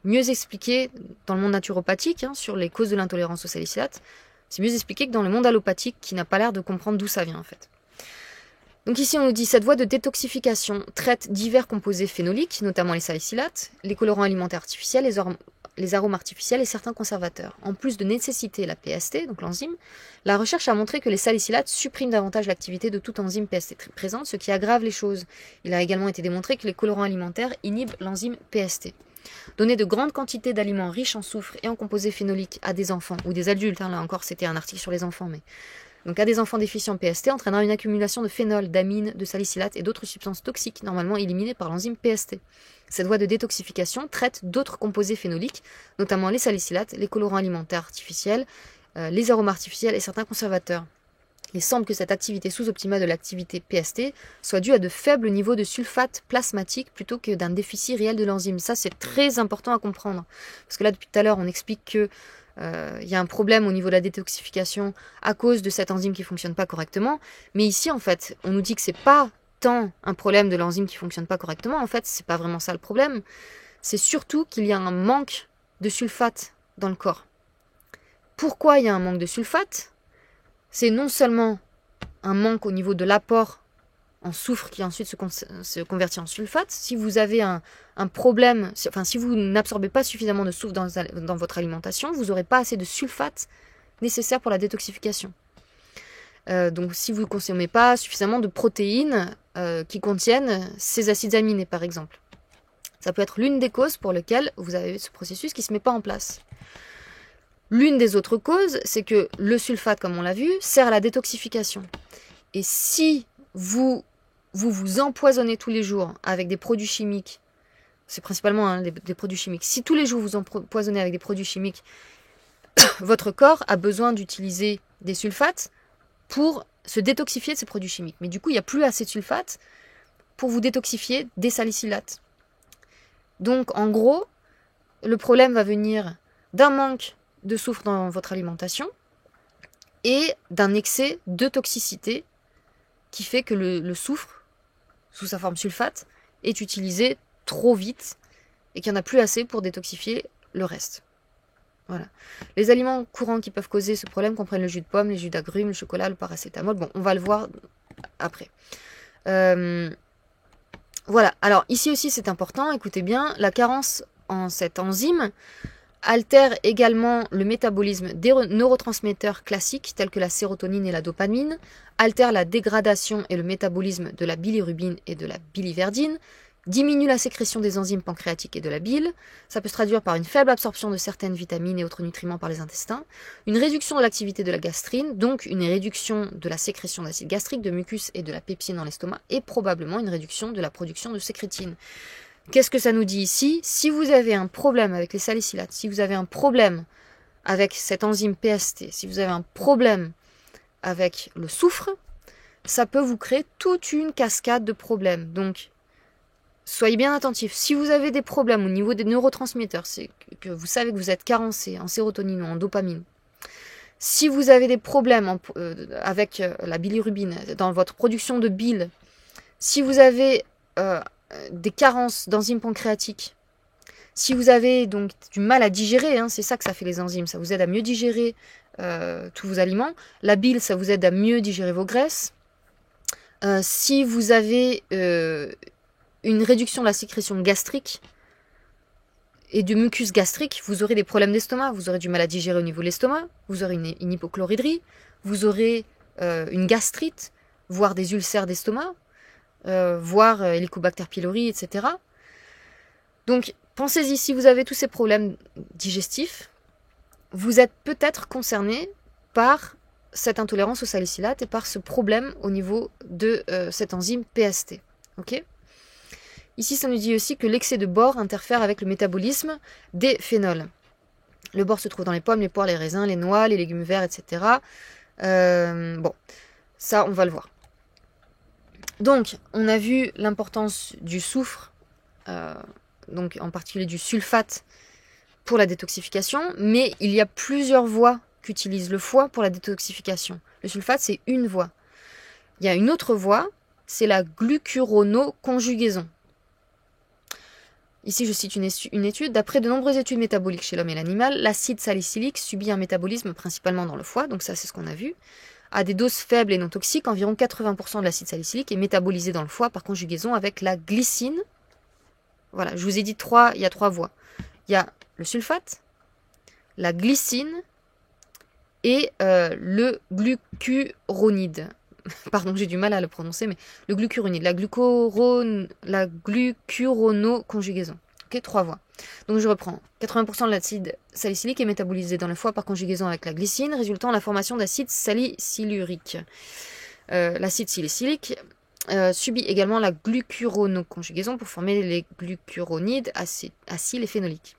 mieux expliqué dans le monde naturopathique sur les causes de l'intolérance au salicylate. C'est mieux expliqué que dans le monde allopathique qui n'a pas l'air de comprendre d'où ça vient en fait. Donc ici on nous dit cette voie de détoxification traite divers composés phénoliques, notamment les salicylates, les colorants alimentaires artificiels, les arômes artificiels et certains conservateurs. En plus de nécessiter la PST, donc l'enzyme, la recherche a montré que les salicylates suppriment davantage l'activité de toute enzyme PST présente, ce qui aggrave les choses. Il a également été démontré que les colorants alimentaires inhibent l'enzyme PST. Donner de grandes quantités d'aliments riches en soufre et en composés phénoliques à des enfants ou des adultes, là encore c'était un article sur les enfants, mais donc à des enfants déficients PST entraînera une accumulation de phénol, d'amines, de salicylates et d'autres substances toxiques normalement éliminées par l'enzyme PST. Cette voie de détoxification traite d'autres composés phénoliques, notamment les salicylates, les colorants alimentaires artificiels, les arômes artificiels et certains conservateurs. Il semble que cette activité sous-optimale de l'activité PST soit due à de faibles niveaux de sulfate plasmatique plutôt que d'un déficit réel de l'enzyme. Ça, c'est très important à comprendre. Parce que là, depuis tout à l'heure, on explique que y a un problème au niveau de la détoxification à cause de cette enzyme qui ne fonctionne pas correctement. Mais ici, en fait, on nous dit que c'est pas tant un problème de l'enzyme qui ne fonctionne pas correctement. En fait, c'est pas vraiment ça le problème. C'est surtout qu'il y a un manque de sulfate dans le corps. Pourquoi il y a un manque de sulfate ? C'est non seulement un manque au niveau de l'apport en soufre qui ensuite se convertit en sulfate. Si vous avez un problème, si vous n'absorbez pas suffisamment de soufre dans votre alimentation, vous n'aurez pas assez de sulfate nécessaire pour la détoxification. Donc si vous ne consommez pas suffisamment de protéines qui contiennent ces acides aminés par exemple. Ça peut être l'une des causes pour lesquelles vous avez ce processus qui ne se met pas en place. L'une des autres causes, c'est que le sulfate, comme on l'a vu, sert à la détoxification. Et si vous empoisonnez tous les jours avec des produits chimiques, c'est principalement des produits chimiques, si tous les jours vous empoisonnez avec des produits chimiques, votre corps a besoin d'utiliser des sulfates pour se détoxifier de ces produits chimiques. Mais du coup, il n'y a plus assez de sulfate pour vous détoxifier des salicylates. Donc, en gros, le problème va venir d'un manque de soufre dans votre alimentation et d'un excès de toxicité qui fait que le soufre, sous sa forme sulfate, est utilisé trop vite et qu'il n'y en a plus assez pour détoxifier le reste. Voilà. Les aliments courants qui peuvent causer ce problème comprennent le jus de pomme, les jus d'agrumes, le chocolat, le paracétamol. Bon, on va le voir après. Voilà. Alors ici aussi c'est important, écoutez bien, la carence en cette enzyme altère également le métabolisme des neurotransmetteurs classiques tels que la sérotonine et la dopamine, altère la dégradation et le métabolisme de la bilirubine et de la biliverdine, diminue la sécrétion des enzymes pancréatiques et de la bile, ça peut se traduire par une faible absorption de certaines vitamines et autres nutriments par les intestins, une réduction de l'activité de la gastrine, donc une réduction de la sécrétion d'acide gastrique, de mucus et de la pepsine dans l'estomac, et probablement une réduction de la production de sécrétine. Qu'est-ce que ça nous dit ici? Si vous avez un problème avec les salicylates, si vous avez un problème avec cette enzyme PST, si vous avez un problème avec le soufre, ça peut vous créer toute une cascade de problèmes. Donc, soyez bien attentifs. Si vous avez des problèmes au niveau des neurotransmetteurs, c'est que vous savez que vous êtes carencé en sérotonine ou en dopamine. Si vous avez des problèmes avec la bilirubine, dans votre production de bile, si vous avez des carences d'enzymes pancréatiques, si vous avez donc du mal à digérer, c'est ça que ça fait les enzymes, ça vous aide à mieux digérer tous vos aliments. La bile, ça vous aide à mieux digérer vos graisses. Si vous avez une réduction de la sécrétion gastrique et du mucus gastrique, vous aurez des problèmes d'estomac, vous aurez du mal à digérer au niveau de l'estomac, vous aurez une hypochloridrie, vous aurez une gastrite, voire des ulcères d'estomac, voire Helicobacter pylori, etc. Donc, pensez-y, si vous avez tous ces problèmes digestifs, vous êtes peut-être concerné par cette intolérance au salicylate et par ce problème au niveau de cette enzyme PST. Ok ? Ici, ça nous dit aussi que l'excès de bore interfère avec le métabolisme des phénols. Le bore se trouve dans les pommes, les poires, les raisins, les noix, les légumes verts, etc. Bon, ça, on va le voir. Donc, on a vu l'importance du soufre, donc en particulier du sulfate, pour la détoxification, mais il y a plusieurs voies qu'utilise le foie pour la détoxification. Le sulfate, c'est une voie. Il y a une autre voie, c'est la glucuronoconjugaison. Ici, je cite une étude. D'après de nombreuses études métaboliques chez l'homme et l'animal, l'acide salicylique subit un métabolisme principalement dans le foie, donc ça, c'est ce qu'on a vu. À des doses faibles et non toxiques, environ 80% de l'acide salicylique est métabolisé dans le foie par conjugaison avec la glycine. Voilà, je vous ai dit il y a trois voies. Il y a le sulfate, la glycine et le glucuronide. Pardon, j'ai du mal à le prononcer, mais le glucuronide, la glucuronoconjugaison. Ok, trois voies. Donc je reprends. 80% de l'acide salicylique est métabolisé dans le foie par conjugaison avec la glycine, résultant en la formation d'acide salicylurique. L'acide salicylique subit également la glucuronoconjugaison pour former les glucuronides, acyl et phénoliques.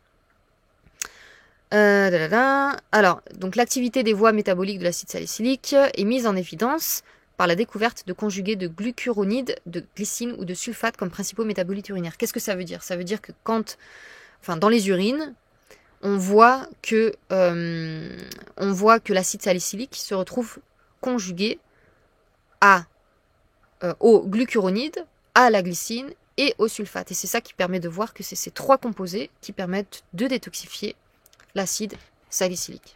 Alors, donc l'activité des voies métaboliques de l'acide salicylique est mise en évidence par la découverte de conjugués de glucuronides, de glycine ou de sulfate comme principaux métabolites urinaires. Qu'est-ce que ça veut dire? Ça veut dire que dans les urines, on voit que l'acide salicylique se retrouve conjugué au glucuronide, à la glycine et au sulfate. Et c'est ça qui permet de voir que c'est ces trois composés qui permettent de détoxifier l'acide salicylique.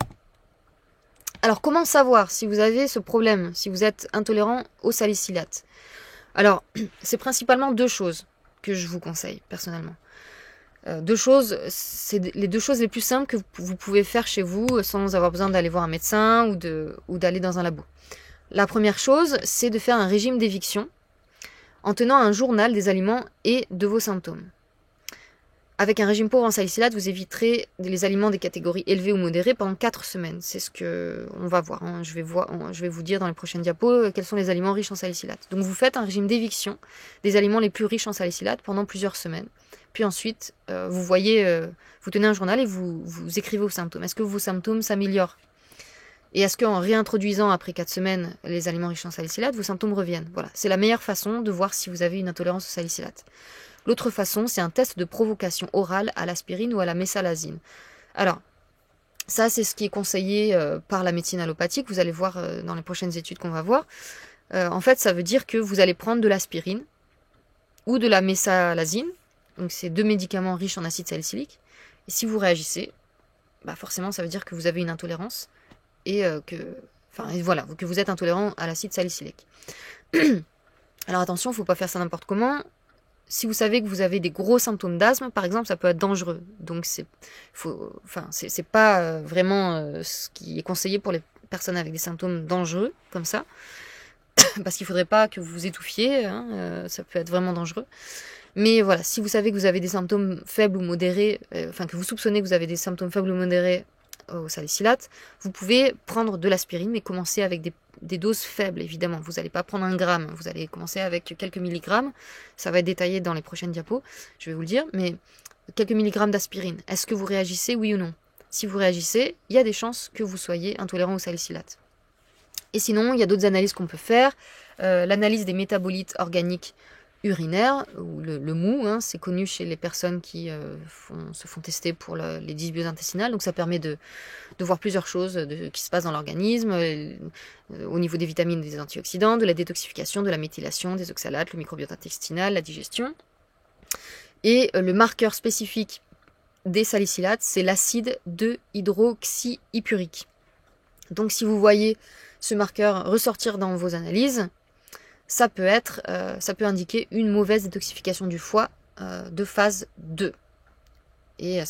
Alors, comment savoir si vous avez ce problème, si vous êtes intolérant au salicylate? Alors, c'est principalement deux choses que je vous conseille, personnellement. Deux choses, c'est les deux choses les plus simples que vous pouvez faire chez vous sans avoir besoin d'aller voir un médecin ou d'aller dans un labo. La première chose, c'est de faire un régime d'éviction en tenant un journal des aliments et de vos symptômes. Avec un régime pauvre en salicylate, vous éviterez les aliments des catégories élevées ou modérées pendant 4 semaines. C'est ce qu'on va voir. Je vais vous dire dans les prochaines diapos quels sont les aliments riches en salicylate. Donc vous faites un régime d'éviction des aliments les plus riches en salicylate pendant plusieurs semaines. Puis ensuite, vous tenez un journal et vous écrivez vos symptômes. Est-ce que vos symptômes s'améliorent? Et est-ce qu'en réintroduisant après 4 semaines les aliments riches en salicylate, vos symptômes reviennent? Voilà, c'est la meilleure façon de voir si vous avez une intolérance au salicylate. L'autre façon, c'est un test de provocation orale à l'aspirine ou à la mésalazine. Alors, ça, c'est ce qui est conseillé par la médecine allopathique. Vous allez voir dans les prochaines études qu'on va voir. En fait, ça veut dire que vous allez prendre de l'aspirine ou de la mésalazine. Donc, c'est deux médicaments riches en acide salicylique. Et si vous réagissez, forcément, ça veut dire que vous avez une intolérance et que vous êtes intolérant à l'acide salicylique. Alors attention, il ne faut pas faire ça n'importe comment. si vous savez que vous avez des gros symptômes d'asthme, par exemple, ça peut être dangereux. Donc c'est pas vraiment ce qui est conseillé pour les personnes avec des symptômes dangereux, comme ça. Parce qu'il ne faudrait pas que vous vous étouffiez, hein, ça peut être vraiment dangereux. Mais voilà, si vous savez que vous avez des symptômes faibles ou modérés, que vous soupçonnez que vous avez des symptômes faibles ou modérés au salicylate, vous pouvez prendre de l'aspirine, mais commencer avec des doses faibles, évidemment. Vous n'allez pas prendre 1 gramme, vous allez commencer avec quelques milligrammes. Ça va être détaillé dans les prochaines diapos, je vais vous le dire, mais quelques milligrammes d'aspirine. Est-ce que vous réagissez, oui ou non? Si vous réagissez, il y a des chances que vous soyez intolérant au salicylate. Et sinon, il y a d'autres analyses qu'on peut faire. L'analyse des métabolites organiques urinaires, ou le mou, hein, c'est connu chez les personnes qui se font tester pour les dysbioses intestinales. Donc ça permet de voir plusieurs choses qui se passent dans l'organisme, au niveau des vitamines, des antioxydants, de la détoxification, de la méthylation, des oxalates, le microbiote intestinal, la digestion. Et le marqueur spécifique des salicylates, c'est l'acide 2-hydroxyhypurique. Donc si vous voyez ce marqueur ressortir dans vos analyses, ça peut indiquer une mauvaise détoxification du foie de phase 2. Et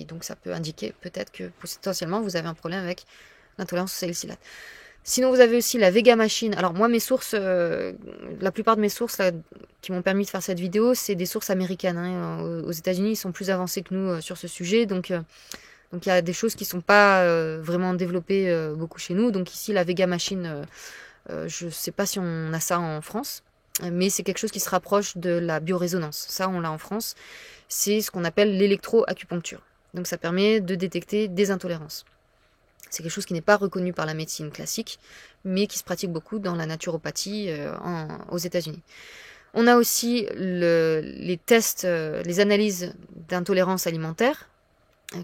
donc ça peut indiquer peut-être que potentiellement vous avez un problème avec l'intolérance au salicylate. Sinon vous avez aussi la Vega Machine. Alors moi mes sources, la plupart de mes sources là, qui m'ont permis de faire cette vidéo, c'est des sources américaines. Hein. Aux États-Unis ils sont plus avancés que nous sur ce sujet, donc il y a des choses qui ne sont pas vraiment développées beaucoup chez nous. Donc ici, la Vega Machine, je ne sais pas si on a ça en France, mais c'est quelque chose qui se rapproche de la biorésonance. Ça, on l'a en France. C'est ce qu'on appelle l'électroacupuncture. Donc ça permet de détecter des intolérances. C'est quelque chose qui n'est pas reconnu par la médecine classique, mais qui se pratique beaucoup dans la naturopathie aux États-Unis. On a aussi les tests, les analyses d'intolérance alimentaire,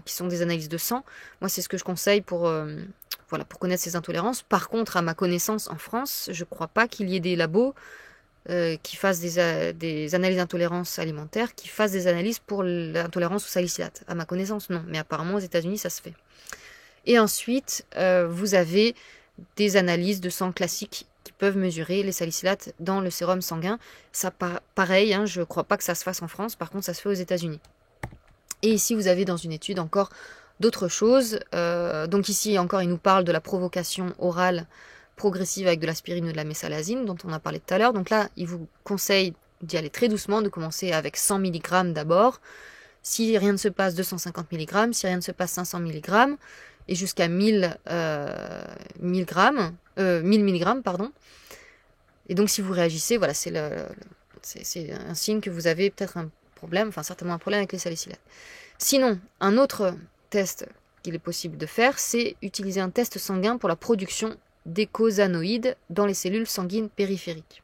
qui sont des analyses de sang. Moi, c'est ce que je conseille pour connaître ces intolérances. Par contre, à ma connaissance, en France, je ne crois pas qu'il y ait des labos qui fassent des analyses d'intolérance alimentaire, qui fassent des analyses pour l'intolérance au salicylate. À ma connaissance, non. Mais apparemment, aux États-Unis, ça se fait. Et ensuite, vous avez des analyses de sang classiques qui peuvent mesurer les salicylates dans le sérum sanguin. Ça, pareil, hein, je ne crois pas que ça se fasse en France. Par contre, ça se fait aux États-Unis. Et ici, vous avez dans une étude encore d'autres choses. Donc ici, encore, il nous parle de la provocation orale progressive avec de l'aspirine ou de la mésalazine, dont on a parlé tout à l'heure. Donc là, il vous conseille d'y aller très doucement, de commencer avec 100 mg d'abord. Si rien ne se passe, 250 mg. Si rien ne se passe, 500 mg. Et jusqu'à 1000 mg. Pardon. Et donc, si vous réagissez, voilà, c'est un signe que vous avez peut-être un problème, certainement un problème avec les salicylates. Sinon, un autre test qu'il est possible de faire, c'est utiliser un test sanguin pour la production d'éicosanoïdes dans les cellules sanguines périphériques.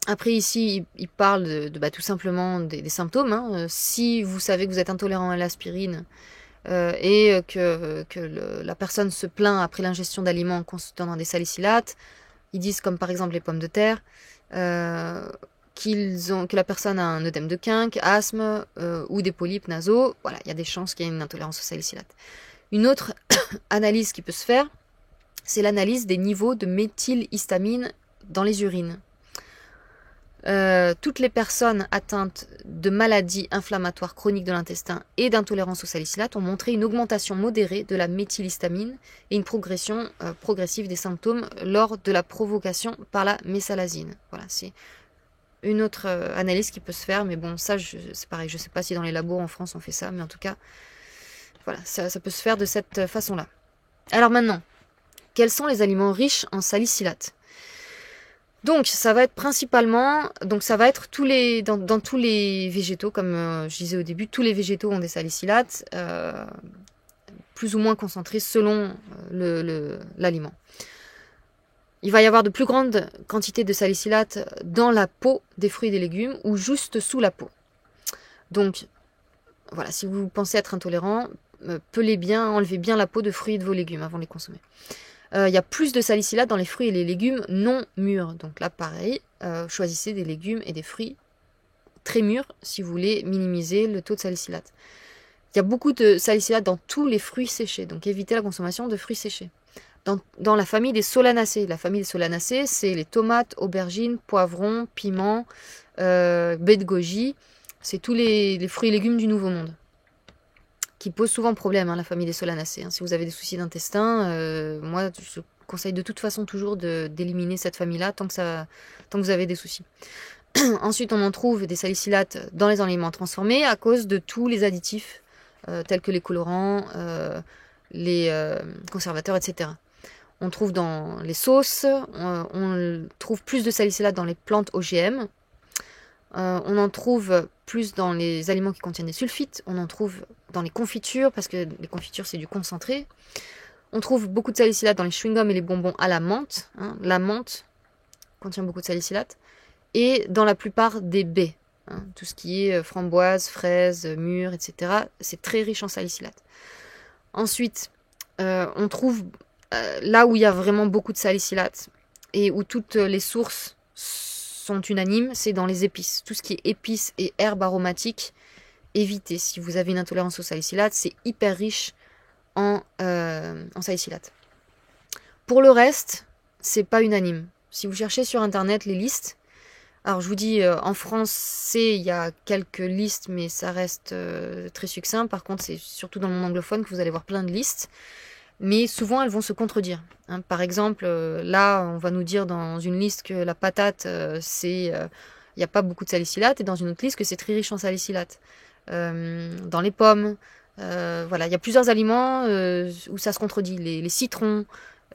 Après ici, il parle tout simplement des symptômes. Hein. Si vous savez que vous êtes intolérant à l'aspirine et que la personne se plaint après l'ingestion d'aliments contenant des salicylates, ils disent comme par exemple les pommes de terre, que la personne a un œdème de Quinck, asthme ou des polypes nasaux. Voilà, il y a des chances qu'il y ait une intolérance au salicylate. Une autre analyse qui peut se faire, c'est l'analyse des niveaux de méthylhistamine dans les urines. Toutes les personnes atteintes de maladies inflammatoires chroniques de l'intestin et d'intolérance au salicylate ont montré une augmentation modérée de la méthylhistamine et une progression progressive des symptômes lors de la provocation par la mésalazine. Voilà, c'est une autre analyse qui peut se faire, mais bon, ça, c'est pareil, je ne sais pas si dans les labos en France on fait ça, mais en tout cas, voilà, ça peut se faire de cette façon-là. Alors maintenant, quels sont les aliments riches en salicylate ? Donc, ça va être principalement, dans tous les végétaux, comme je disais au début, tous les végétaux ont des salicylates, plus ou moins concentrés selon l'aliment. Il va y avoir de plus grandes quantités de salicylates dans la peau des fruits et des légumes ou juste sous la peau. Donc, voilà, si vous pensez être intolérant, enlevez bien la peau de fruits et de vos légumes avant de les consommer. Il y a plus de salicylate dans les fruits et les légumes non mûrs. Donc là, pareil, choisissez des légumes et des fruits très mûrs si vous voulez minimiser le taux de salicylate. Il y a beaucoup de salicylate dans tous les fruits séchés, donc évitez la consommation de fruits séchés. dans la famille des solanacées. La famille des solanacées, c'est les tomates, aubergines, poivrons, piments, baies de goji. C'est tous les fruits et légumes du Nouveau Monde qui posent souvent problème, la famille des solanacées. Si vous avez des soucis d'intestin, moi, je conseille de toute façon toujours d'éliminer cette famille-là tant que vous avez des soucis. Ensuite, on en trouve des salicylates dans les aliments transformés à cause de tous les additifs, tels que les colorants, les conservateurs, etc. On trouve dans les sauces, on trouve plus de salicylate dans les plantes OGM, on en trouve plus dans les aliments qui contiennent des sulfites, on en trouve dans les confitures, parce que les confitures c'est du concentré. On trouve beaucoup de salicylate dans les chewing-gums et les bonbons à la menthe. La menthe contient beaucoup de salicylate. Et dans la plupart des baies, tout ce qui est framboise, fraise, mûre, etc. C'est très riche en salicylate. Ensuite, on trouve là où il y a vraiment beaucoup de salicylate et où toutes les sources sont unanimes, c'est dans les épices. Tout ce qui est épices et herbes aromatiques, évitez. Si vous avez une intolérance au salicylate, c'est hyper riche en salicylate. Pour le reste, c'est pas unanime. Si vous cherchez sur internet les listes, alors je vous dis, en français, il y a quelques listes, mais ça reste très succinct. Par contre, c'est surtout dans le monde anglophone que vous allez voir plein de listes. Mais souvent, elles vont se contredire. Par exemple, là, on va nous dire dans une liste que la patate, il n'y a pas beaucoup de salicylate, et dans une autre liste que c'est très riche en salicylate. Dans les pommes, voilà, il y a plusieurs aliments où ça se contredit. Les citrons,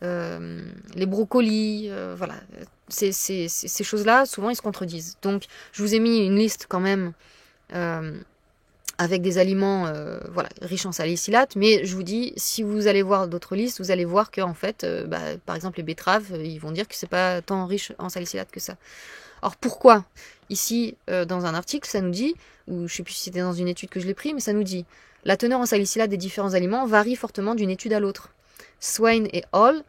les brocolis, voilà. Ces choses-là, souvent, ils se contredisent. Donc, je vous ai mis une liste quand même avec des aliments voilà, riches en salicylate, mais je vous dis, si vous allez voir d'autres listes, vous allez voir que en fait, par exemple, les betteraves, ils vont dire que c'est pas tant riche en salicylate que ça. Alors pourquoi? Ici, dans un article, ça nous dit, ou je sais plus si c'était dans une étude que je l'ai pris, mais ça nous dit, la teneur en salicylate des différents aliments varie fortement d'une étude à l'autre. Swain et Hall,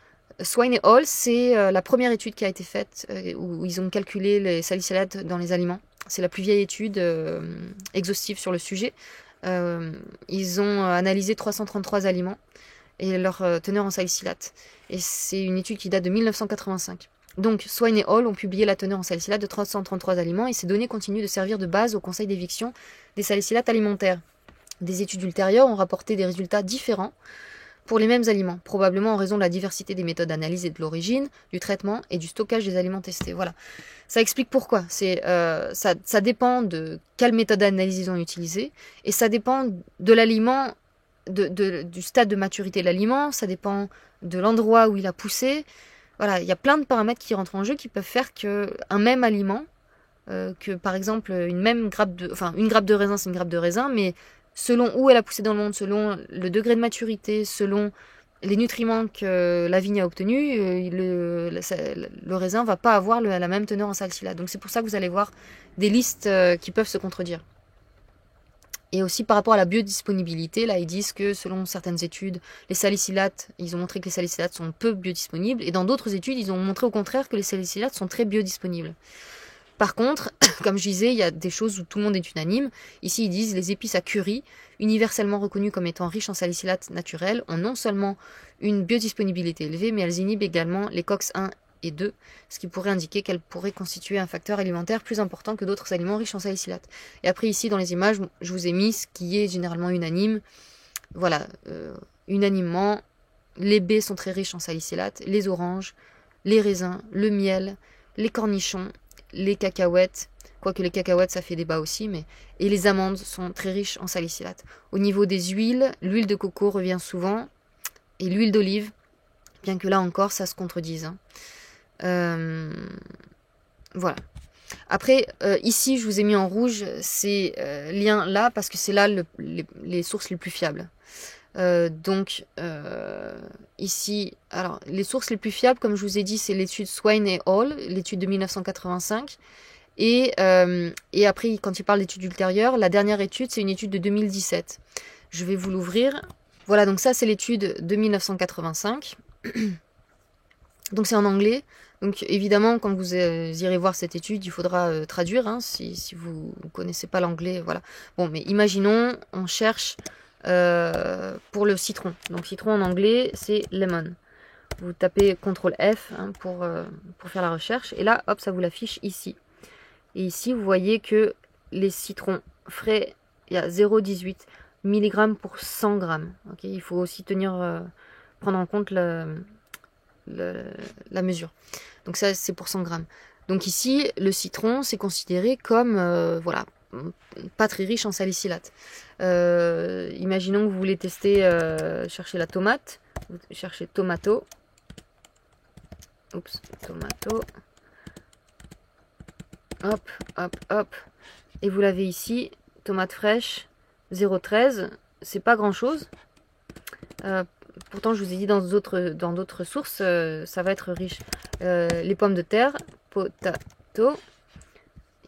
c'est la première étude qui a été faite où ils ont calculé les salicylates dans les aliments. C'est la plus vieille étude exhaustive sur le sujet. Ils ont analysé 333 aliments et leur teneur en salicylate. Et c'est une étude qui date de 1985. Donc, Swain et Hall ont publié la teneur en salicylate de 333 aliments et ces données continuent de servir de base au conseil d'éviction des salicylates alimentaires. Des études ultérieures ont rapporté des résultats différents pour les mêmes aliments, probablement en raison de la diversité des méthodes d'analyse et de l'origine, du traitement et du stockage des aliments testés. Voilà. Ça explique pourquoi. Ça dépend de quelle méthode d'analyse ils ont utilisée et ça dépend de l'aliment, du stade de maturité de l'aliment, ça dépend de l'endroit où il a poussé. Voilà, il y a plein de paramètres qui rentrent en jeu qui peuvent faire qu'un même aliment, que par exemple une grappe de raisin, c'est une grappe de raisin, mais selon où elle a poussé dans le monde, selon le degré de maturité, selon les nutriments que la vigne a obtenus, le raisin va pas avoir la même teneur en salicylate. Donc c'est pour ça que vous allez voir des listes qui peuvent se contredire. Et aussi par rapport à la biodisponibilité, là ils disent que selon certaines études, les salicylates, ils ont montré que les salicylates sont peu biodisponibles, et dans d'autres études, ils ont montré au contraire que les salicylates sont très biodisponibles. Par contre, comme je disais, il y a des choses où tout le monde est unanime. Ici, ils disent les épices à curry, universellement reconnues comme étant riches en salicylate naturel, ont non seulement une biodisponibilité élevée, mais elles inhibent également les COX-1 et 2, ce qui pourrait indiquer qu'elles pourraient constituer un facteur alimentaire plus important que d'autres aliments riches en salicylate. Et après, ici, dans les images, je vous ai mis ce qui est généralement unanime. Voilà, unanimement, les baies sont très riches en salicylate, les oranges, les raisins, le miel, les cornichons, les cacahuètes, quoique les cacahuètes ça fait débat aussi, et les amandes sont très riches en salicylate. Au niveau des huiles, l'huile de coco revient souvent, et l'huile d'olive, bien que là encore ça se contredise. Voilà. Après, ici je vous ai mis en rouge ces liens là, parce que c'est là les sources les plus fiables. Ici, alors les sources les plus fiables, comme je vous ai dit, c'est l'étude Swain et Hall, l'étude de 1985. Et après, quand il parle d'études ultérieures, la dernière étude, c'est une étude de 2017. Je vais vous l'ouvrir. Voilà, donc ça, c'est l'étude de 1985. Donc c'est en anglais. Donc évidemment, quand vous irez voir cette étude, il faudra traduire, si vous ne connaissez pas l'anglais. Voilà. Bon, mais imaginons, on cherche pour le citron. Donc citron en anglais, c'est lemon. Vous tapez CTRL F hein, pour faire la recherche. Et là, hop, ça vous l'affiche ici. Et ici, vous voyez que les citrons frais, il y a 0,18 mg pour 100 g. Okay, il faut aussi prendre en compte la mesure. Donc ça, c'est pour 100 g. Donc ici, le citron, c'est considéré comme, voilà, pas très riche en salicylate. Imaginons que vous voulez tester, chercher la tomate. Vous cherchez tomato. Oups, tomato. Hop, hop, hop. Et vous l'avez ici, tomate fraîche, 0,13. C'est pas grand chose. Pourtant, je vous ai dit dans d'autres sources, ça va être riche. Les pommes de terre, potato.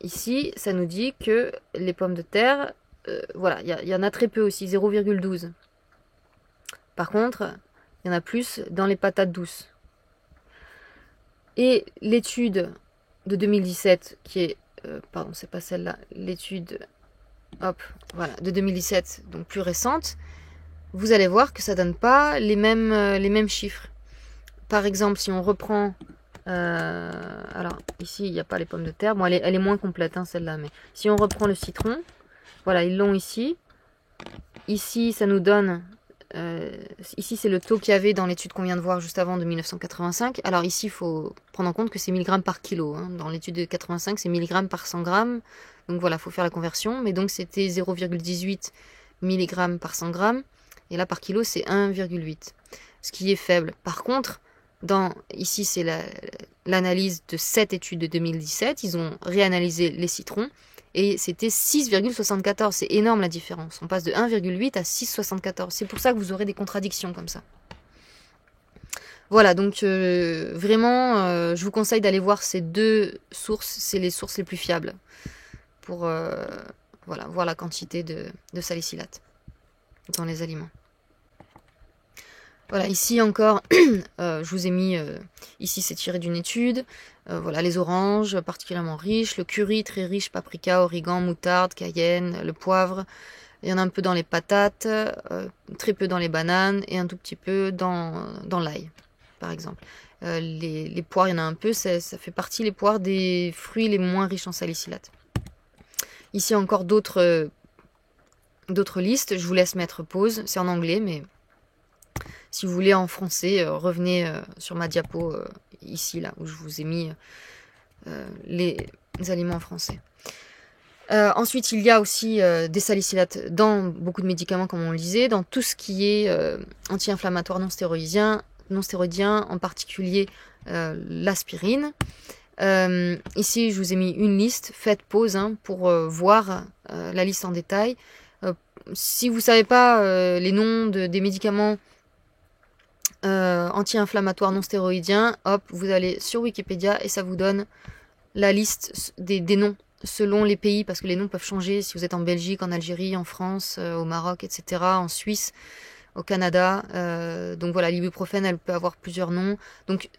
Ici, ça nous dit que les pommes de terre, voilà, il y en a très peu aussi, 0,12. Par contre, il y en a plus dans les patates douces. Et l'étude de 2017, qui est, pardon, c'est pas celle-là, l'étude, hop, voilà, de 2017, donc plus récente, vous allez voir que ça donne pas les mêmes chiffres. Par exemple, si on reprend, alors ici il n'y a pas les pommes de terre, bon elle est moins complète hein, celle-là, mais si on reprend le citron, voilà, ils l'ont ici. Ici, ça nous donne, ici c'est le taux qu'il y avait dans l'étude qu'on vient de voir juste avant de 1985. Alors ici, il faut prendre en compte que c'est milligrammes par kilo. Hein. Dans l'étude de 85, c'est milligrammes par 100 grammes. Donc voilà, il faut faire la conversion. Mais donc c'était 0,18 mg par 100 grammes. Et là, par kilo, c'est 1,8. Ce qui est faible. Par contre, ici, c'est l'analyse de cette étude de 2017. Ils ont réanalysé les citrons. Et c'était 6,74. C'est énorme la différence. On passe de 1,8 à 6,74. C'est pour ça que vous aurez des contradictions comme ça. Voilà, donc vraiment, je vous conseille d'aller voir ces deux sources. C'est les sources les plus fiables pour voilà, voir la quantité de salicylate dans les aliments. Voilà, ici encore, je vous ai mis, ici c'est tiré d'une étude, voilà, les oranges particulièrement riches, le curry très riche, paprika, origan, moutarde, cayenne, le poivre, il y en a un peu dans les patates, très peu dans les bananes et un tout petit peu dans l'ail, par exemple. Les poires, il y en a un peu, ça fait partie, les poires, des fruits les moins riches en salicylate. Ici encore d'autres listes, je vous laisse mettre pause, c'est en anglais, mais si vous voulez en français, revenez sur ma diapo ici, là, où je vous ai mis les aliments en français. Ensuite, il y a aussi des salicylates dans beaucoup de médicaments, comme on le disait, dans tout ce qui est anti-inflammatoire non stéroïdien, en particulier l'aspirine. Ici, je vous ai mis une liste, faites pause hein, pour voir la liste en détail. Si vous ne savez pas les noms des médicaments anti-inflammatoires non stéroïdiens, hop, vous allez sur Wikipédia et ça vous donne la liste des noms selon les pays, parce que les noms peuvent changer si vous êtes en Belgique, en Algérie, en France, au Maroc, etc., en Suisse, au Canada. Donc voilà, l'ibuprofène, elle peut avoir plusieurs noms. Donc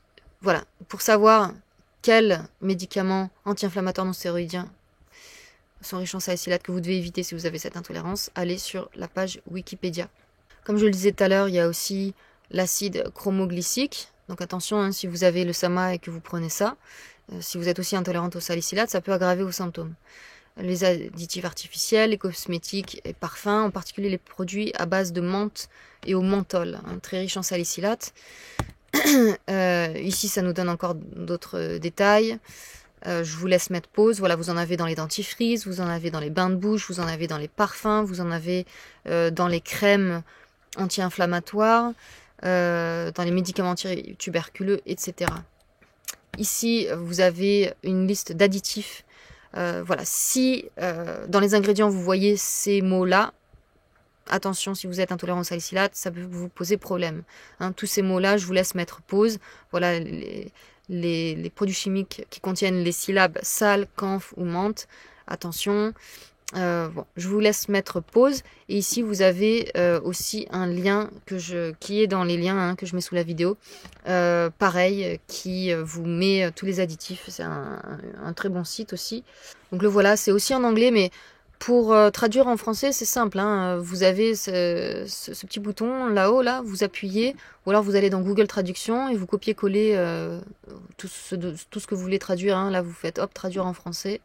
voilà, pour savoir quels médicaments anti-inflammatoires non stéroïdiens sont riches en salicylate que vous devez éviter si vous avez cette intolérance, allez sur la page Wikipédia. Comme je le disais tout à l'heure, il y a aussi l'acide chromoglycique. Donc attention, hein, si vous avez le SAMA et que vous prenez ça, si vous êtes aussi intolérante au salicylate, ça peut aggraver vos symptômes. Les additifs artificiels, les cosmétiques et parfums, en particulier les produits à base de menthe et au menthol, hein, très riches en salicylate. Ici, ça nous donne encore d'autres détails. Je vous laisse mettre pause. Voilà, vous en avez dans les dentifrices, vous en avez dans les bains de bouche, vous en avez dans les parfums, vous en avez dans les crèmes anti-inflammatoires, dans les médicaments anti-tuberculeux, etc. Ici, vous avez une liste d'additifs. Voilà, si dans les ingrédients vous voyez ces mots-là, attention, si vous êtes intolérant au salicylate, ça peut vous poser problème. Hein, tous ces mots-là, je vous laisse mettre pause. Voilà, les produits chimiques qui contiennent les syllabes sal, camphre ou menthe. Attention. Bon, je vous laisse mettre pause. Et ici, vous avez aussi un lien qui est dans les liens hein, que je mets sous la vidéo. Pareil, qui vous met tous les additifs. C'est un très bon site aussi. Donc le voilà, c'est aussi en anglais, mais Pour traduire en français, c'est simple, hein. Vous avez ce petit bouton là-haut, là, vous appuyez, ou alors vous allez dans Google Traduction et vous copiez-coller tout ce que vous voulez traduire, hein. Là, vous faites hop, traduire en français.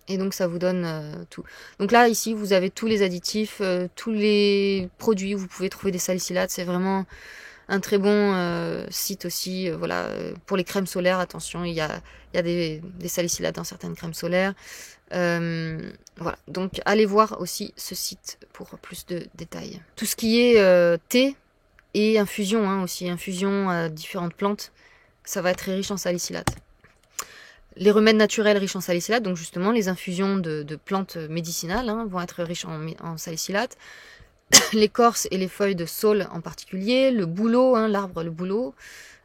Et donc ça vous donne tout. Donc là, ici, vous avez tous les additifs, tous les produits où vous pouvez trouver des salicylates. C'est vraiment un très bon site aussi. Voilà, pour les crèmes solaires, attention, il y a des salicylates dans certaines crèmes solaires. Voilà, donc allez voir aussi ce site pour plus de détails. Tout ce qui est thé et infusion, hein, aussi, infusion à différentes plantes, ça va être très riche en salicylates. Les remèdes naturels riches en salicylates, donc justement les infusions de plantes médicinales, hein, vont être riches en salicylates. L'écorce et les feuilles de saule en particulier, le bouleau, hein, l'arbre, le bouleau,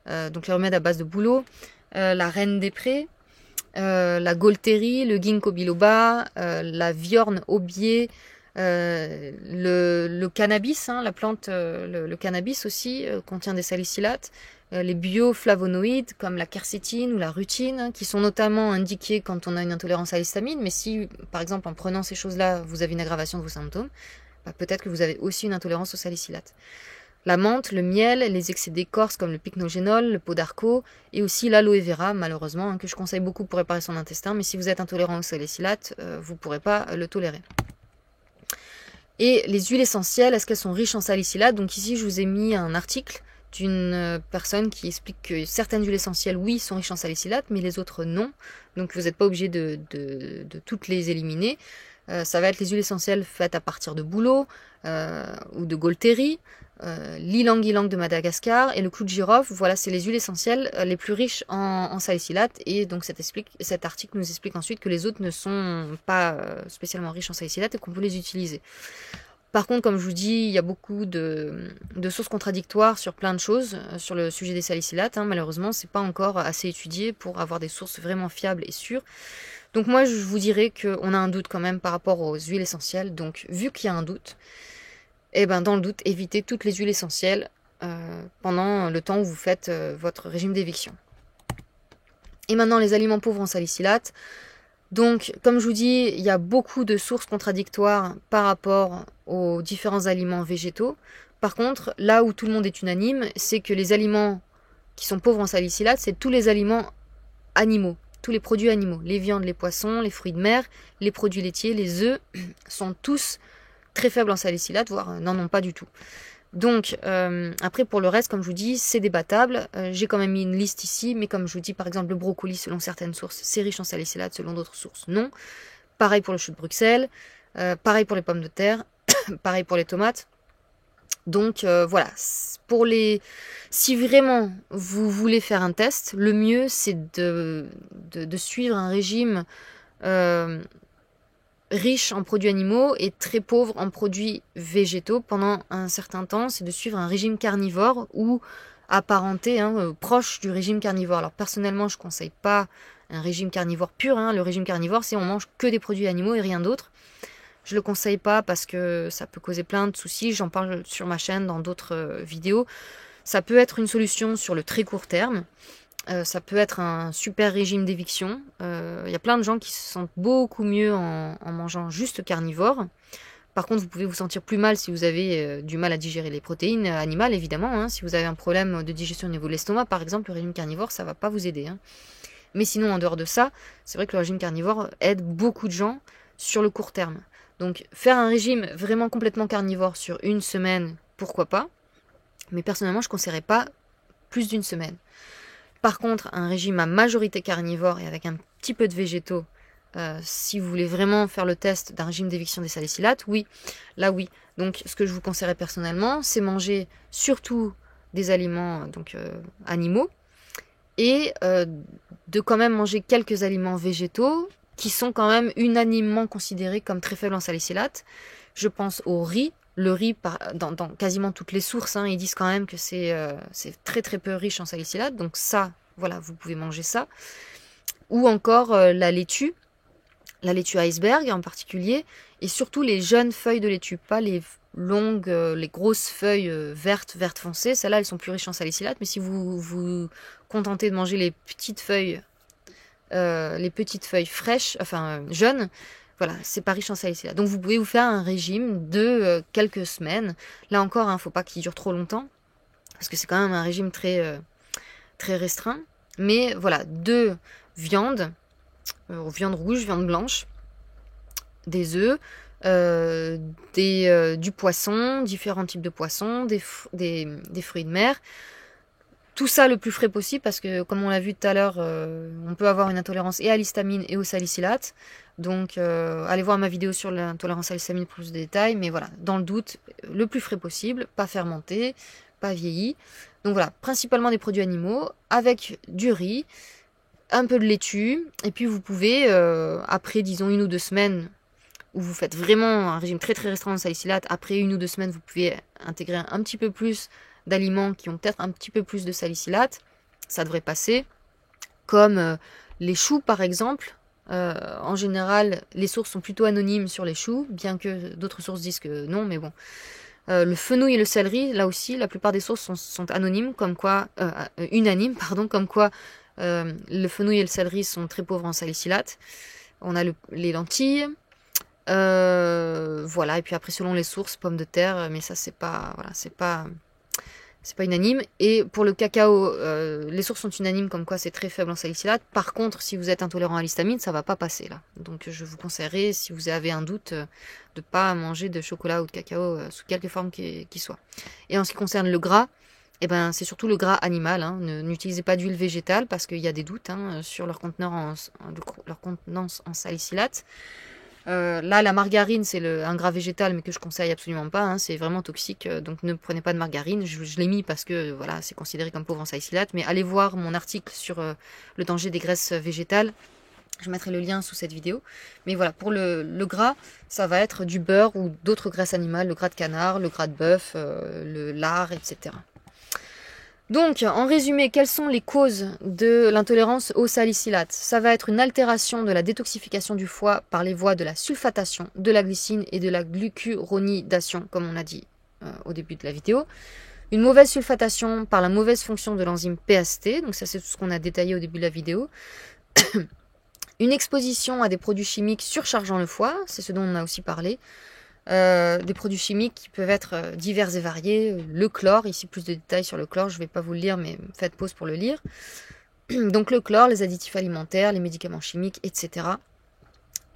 donc les remèdes à base de bouleau, la reine des prés, la gaultérie, le ginkgo biloba, la viorne aubier, le cannabis, hein, la plante, le cannabis aussi contient des salicylates, les bioflavonoïdes comme la quercétine ou la rutine, hein, qui sont notamment indiqués quand on a une intolérance à l'histamine, mais si par exemple en prenant ces choses-là vous avez une aggravation de vos symptômes, bah, peut-être que vous avez aussi une intolérance aux salicylates. La menthe, le miel, les excès d'écorce comme le pycnogénol, le podarco et aussi l'aloe vera, malheureusement, hein, que je conseille beaucoup pour réparer son intestin, mais si vous êtes intolérant aux salicylates, vous ne pourrez pas le tolérer. Et les huiles essentielles, est-ce qu'elles sont riches en salicylates? Donc ici, je vous ai mis un article d'une personne qui explique que certaines huiles essentielles, oui, sont riches en salicylates, mais les autres, non. Donc vous n'êtes pas obligé de toutes les éliminer. Ça va être les huiles essentielles faites à partir de bouleau ou de gaultérie, l'ilang-ilang de Madagascar et le clou de girofle. Voilà, c'est les huiles essentielles les plus riches en salicylates. Et donc cet article nous explique ensuite que les autres ne sont pas spécialement riches en salicylates et qu'on peut les utiliser. Par contre, comme je vous dis, il y a beaucoup de sources contradictoires sur plein de choses sur le sujet des salicylates. Hein. Malheureusement, c'est pas encore assez étudié pour avoir des sources vraiment fiables et sûres. Donc moi, je vous dirais qu'on a un doute quand même par rapport aux huiles essentielles. Donc, vu qu'il y a un doute, eh ben, dans le doute, évitez toutes les huiles essentielles pendant le temps où vous faites votre régime d'éviction. Et maintenant, les aliments pauvres en salicylates. Donc, comme je vous dis, il y a beaucoup de sources contradictoires par rapport aux différents aliments végétaux. Par contre, là où tout le monde est unanime, c'est que les aliments qui sont pauvres en salicylates, c'est tous les aliments animaux, tous les produits animaux. Les viandes, les poissons, les fruits de mer, les produits laitiers, les œufs, sont tous très faibles en salicylates, voire n'en ont pas du tout. Donc, après pour le reste, comme je vous dis, c'est débattable. J'ai quand même mis une liste ici, mais comme je vous dis, par exemple, le brocoli, selon certaines sources, c'est riche en salicylates, selon d'autres sources, non. Pareil pour le chou de Bruxelles, pareil pour les pommes de terre, pareil pour les tomates. Donc voilà, si vraiment vous voulez faire un test, le mieux c'est de suivre un régime riche en produits animaux et très pauvre en produits végétaux pendant un certain temps. C'est de suivre un régime carnivore ou apparenté, hein, proche du régime carnivore. Alors personnellement, je ne conseille pas un régime carnivore pur. Hein. Le régime carnivore, c'est on mange que des produits animaux et rien d'autre. Je le conseille pas parce que ça peut causer plein de soucis. J'en parle sur ma chaîne dans d'autres vidéos. Ça peut être une solution sur le très court terme. Ça peut être un super régime d'éviction. Y a plein de gens qui se sentent beaucoup mieux en mangeant juste carnivore. Par contre, vous pouvez vous sentir plus mal si vous avez du mal à digérer les protéines animales, évidemment. Hein. Si vous avez un problème de digestion au niveau de l'estomac, par exemple, le régime carnivore, ça va pas vous aider. Hein. Mais sinon, en dehors de ça, c'est vrai que le régime carnivore aide beaucoup de gens sur le court terme. Donc, faire un régime vraiment complètement carnivore sur une semaine, pourquoi pas. Mais personnellement, je ne conseillerais pas plus d'une semaine. Par contre, un régime à majorité carnivore et avec un petit peu de végétaux, si vous voulez vraiment faire le test d'un régime d'éviction des salicylates, oui, là oui. Donc ce que je vous conseillerais personnellement, c'est manger surtout des aliments animaux et de quand même manger quelques aliments végétaux qui sont quand même unanimement considérés comme très faibles en salicylates. Je pense au riz. Le riz, dans quasiment toutes les sources, hein, ils disent quand même que c'est très très peu riche en salicylates. Donc ça, voilà, vous pouvez manger ça. Ou encore la laitue iceberg en particulier. Et surtout les jeunes feuilles de laitue, pas les longues, les grosses feuilles vertes foncées. Celles-là, elles sont plus riches en salicylates. Mais si vous vous contentez de manger les petites feuilles fraîches, enfin jeunes, voilà, c'est pas riche en salicylate. Donc vous pouvez vous faire un régime de quelques semaines. Là encore, il ne faut pas qu'il dure trop longtemps, parce que c'est quand même un régime très, très restreint. Mais voilà, de viande, viande rouge, viande blanche, des œufs, du poisson, différents types de poissons, des fruits de mer. Tout ça le plus frais possible parce que, comme on l'a vu tout à l'heure, on peut avoir une intolérance et à l'histamine et au salicylate. Donc, allez voir ma vidéo sur l'intolérance à l'histamine pour plus de détails. Mais voilà, dans le doute, le plus frais possible, pas fermenté, pas vieilli. Donc voilà, principalement des produits animaux avec du riz, un peu de laitue. Et puis vous pouvez, après disons 1 ou 2 semaines, où vous faites vraiment un régime très très restreint en salicylate, après 1 ou 2 semaines, vous pouvez intégrer un petit peu plus d'aliments qui ont peut-être un petit peu plus de salicylate. Ça devrait passer. Comme les choux par exemple. En général, les sources sont plutôt anonymes sur les choux, bien que d'autres sources disent que non, mais bon. Le fenouil et le céleri, là aussi, la plupart des sources sont anonymes, comme quoi, unanimes, pardon, comme quoi le fenouil et le céleri sont très pauvres en salicylate. On a les lentilles, voilà, et puis après selon les sources, pommes de terre, mais ça c'est pas, voilà, c'est pas unanime. Et pour le cacao, les sources sont unanimes comme quoi c'est très faible en salicylate. Par contre, si vous êtes intolérant à l'histamine, ça va pas passer là. Donc je vous conseillerais, si vous avez un doute, de pas manger de chocolat ou de cacao sous quelque forme qu'il soit. Et en ce qui concerne le gras, eh ben, c'est surtout le gras animal. Hein. N'utilisez pas d'huile végétale parce qu'il y a des doutes sur leur contenance en salicylate. Là, la margarine, c'est un gras végétal, mais que je conseille absolument pas. C'est vraiment toxique, donc ne prenez pas de margarine. Je l'ai mis parce que voilà, c'est considéré comme pauvre en salicylate. Mais allez voir mon article sur le danger des graisses végétales. Je mettrai le lien sous cette vidéo. Mais voilà, pour le gras, ça va être du beurre ou d'autres graisses animales, le gras de canard, le gras de bœuf, le lard, etc. Donc, en résumé, quelles sont les causes de l'intolérance au salicylate? Ça va être une altération de la détoxification du foie par les voies de la sulfatation, de la glycine et de la glucuronidation, comme on a dit au début de la vidéo. Une mauvaise sulfatation par la mauvaise fonction de l'enzyme PST, donc ça c'est tout ce qu'on a détaillé au début de la vidéo. Une exposition à des produits chimiques surchargeant le foie, c'est ce dont on a aussi parlé. Des produits chimiques qui peuvent être divers et variés. Le chlore, ici plus de détails sur le chlore, je ne vais pas vous le lire, mais faites pause pour le lire. Donc le chlore, les additifs alimentaires, les médicaments chimiques, etc.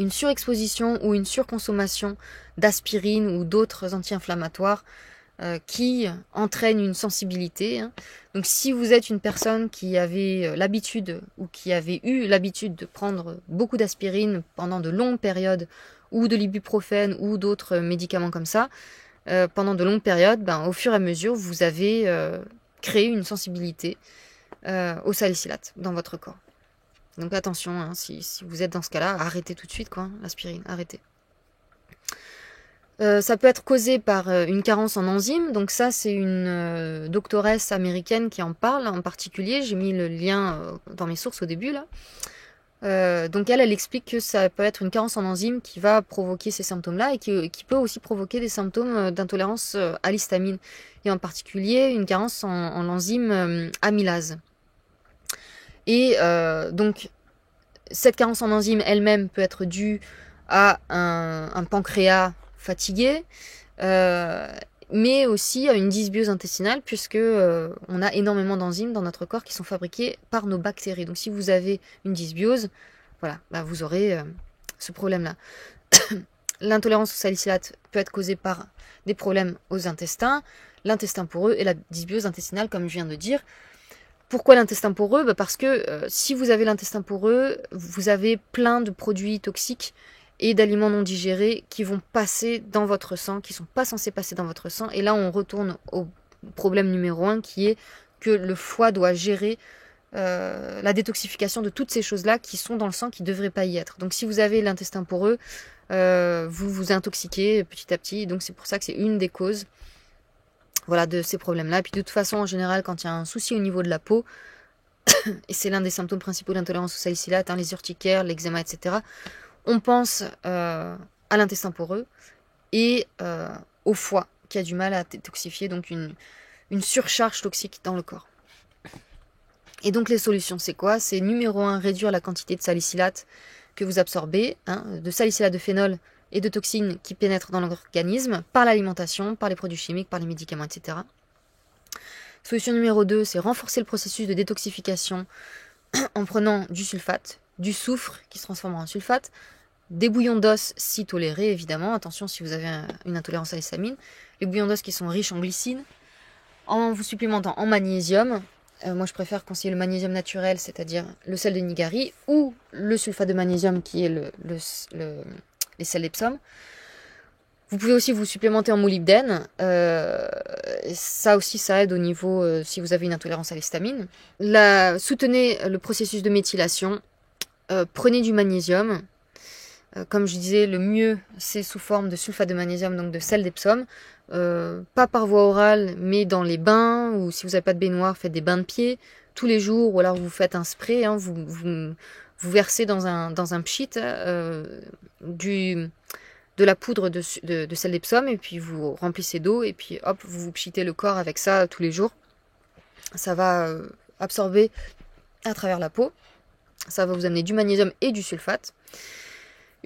Une surexposition ou une surconsommation d'aspirine ou d'autres anti-inflammatoires qui entraînent une sensibilité. Donc si vous êtes une personne qui avait l'habitude ou qui avait eu l'habitude de prendre beaucoup d'aspirine pendant de longues périodes, ou de l'ibuprofène ou d'autres médicaments comme ça, pendant de longues périodes, au fur et à mesure, vous avez créé une sensibilité au salicylate dans votre corps. Donc attention, si vous êtes dans ce cas-là, arrêtez tout de suite, l'aspirine, arrêtez. Ça peut être causé par une carence en enzymes, donc ça c'est une doctoresse américaine qui en parle en particulier, j'ai mis le lien dans mes sources au début là. Donc elle explique que ça peut être une carence en enzymes qui va provoquer ces symptômes-là et qui peut aussi provoquer des symptômes d'intolérance à l'histamine. Et en particulier une carence en l'enzyme amylase. Et donc cette carence en enzymes elle-même peut être due à un pancréas fatigué, mais aussi à une dysbiose intestinale puisque on a énormément d'enzymes dans notre corps qui sont fabriquées par nos bactéries. Donc si vous avez une dysbiose, voilà, vous aurez ce problème-là. L'intolérance au salicylate peut être causée par des problèmes aux intestins, l'intestin poreux et la dysbiose intestinale comme je viens de dire. Pourquoi l'intestin poreux? Parce que si vous avez l'intestin poreux, vous avez plein de produits toxiques et d'aliments non digérés qui vont passer dans votre sang, qui ne sont pas censés passer dans votre sang. Et là, on retourne au problème numéro 1, qui est que le foie doit gérer la détoxification de toutes ces choses-là qui sont dans le sang, qui ne devraient pas y être. Donc si vous avez l'intestin poreux, vous vous intoxiquez petit à petit. Donc c'est pour ça que c'est une des causes de ces problèmes-là. Et puis de toute façon, en général, quand il y a un souci au niveau de la peau, et c'est l'un des symptômes principaux d'intolérance au salicylate, les urticaires, l'eczéma, etc., on pense à l'intestin poreux et au foie qui a du mal à détoxifier, donc une surcharge toxique dans le corps. Et donc les solutions, c'est quoi? C'est numéro 1, réduire la quantité de salicylate que vous absorbez, hein, de salicylate de phénol et de toxines qui pénètrent dans l'organisme par l'alimentation, par les produits chimiques, par les médicaments, etc. Solution numéro 2, c'est renforcer le processus de détoxification en prenant du sulfate, du soufre qui se transforme en sulfate, des bouillons d'os si tolérés évidemment, attention si vous avez une intolérance à l'histamine, les bouillons d'os qui sont riches en glycine, en vous supplémentant en magnésium. Moi je préfère conseiller le magnésium naturel, c'est-à-dire le sel de Nigari, ou le sulfate de magnésium qui est les sels d'Epsom. Vous pouvez aussi vous supplémenter en molybdène. Ça aussi, ça aide au niveau si vous avez une intolérance à l'histamine. Soutenez le processus de méthylation. Prenez du magnésium. Comme je disais, le mieux, c'est sous forme de sulfate de magnésium, donc de sel d'Epsom. Pas par voie orale, mais dans les bains, ou si vous n'avez pas de baignoire, faites des bains de pied tous les jours, ou alors vous faites un spray, hein, vous versez dans un pchit de la poudre de sel d'Epsom, et puis vous remplissez d'eau, et puis hop, vous pchitez le corps avec ça tous les jours. Ça va absorber à travers la peau. Ça va vous amener du magnésium et du sulfate.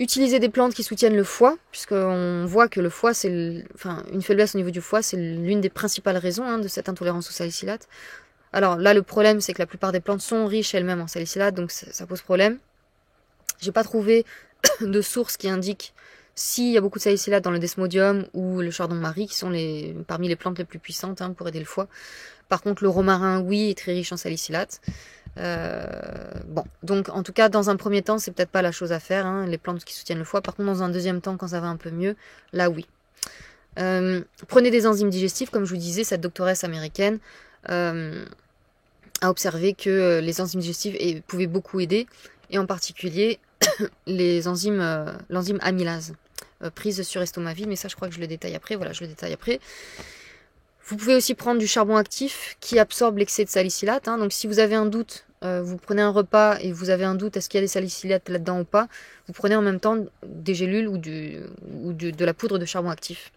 Utilisez des plantes qui soutiennent le foie, puisqu'on voit que le foie, une faiblesse au niveau du foie, c'est l'une des principales raisons hein, de cette intolérance au salicylate. Alors là, le problème, c'est que la plupart des plantes sont riches elles-mêmes en salicylate, donc ça pose problème. J'ai pas trouvé de source qui indique s'il y a beaucoup de salicylate dans le desmodium ou le chardon-marie, qui sont parmi les plantes les plus puissantes hein, pour aider le foie. Par contre, le romarin, oui, est très riche en salicylate. Bon, donc en tout cas, dans un premier temps, c'est peut-être pas la chose à faire, hein, les plantes qui soutiennent le foie. Par contre, dans un deuxième temps, quand ça va un peu mieux, là oui. Prenez des enzymes digestives, comme je vous disais, cette doctoresse américaine a observé que les enzymes digestives pouvaient beaucoup aider, et en particulier l'enzyme amylase, prise sur Estomavie, mais ça je crois que je le détaille après, voilà, je le détaille après. Vous pouvez aussi prendre du charbon actif qui absorbe l'excès de salicylate, hein, donc si vous avez un doute, vous prenez un repas et vous avez un doute, est-ce qu'il y a des salicylates là-dedans ou pas, vous prenez en même temps des gélules ou de la poudre de charbon actif.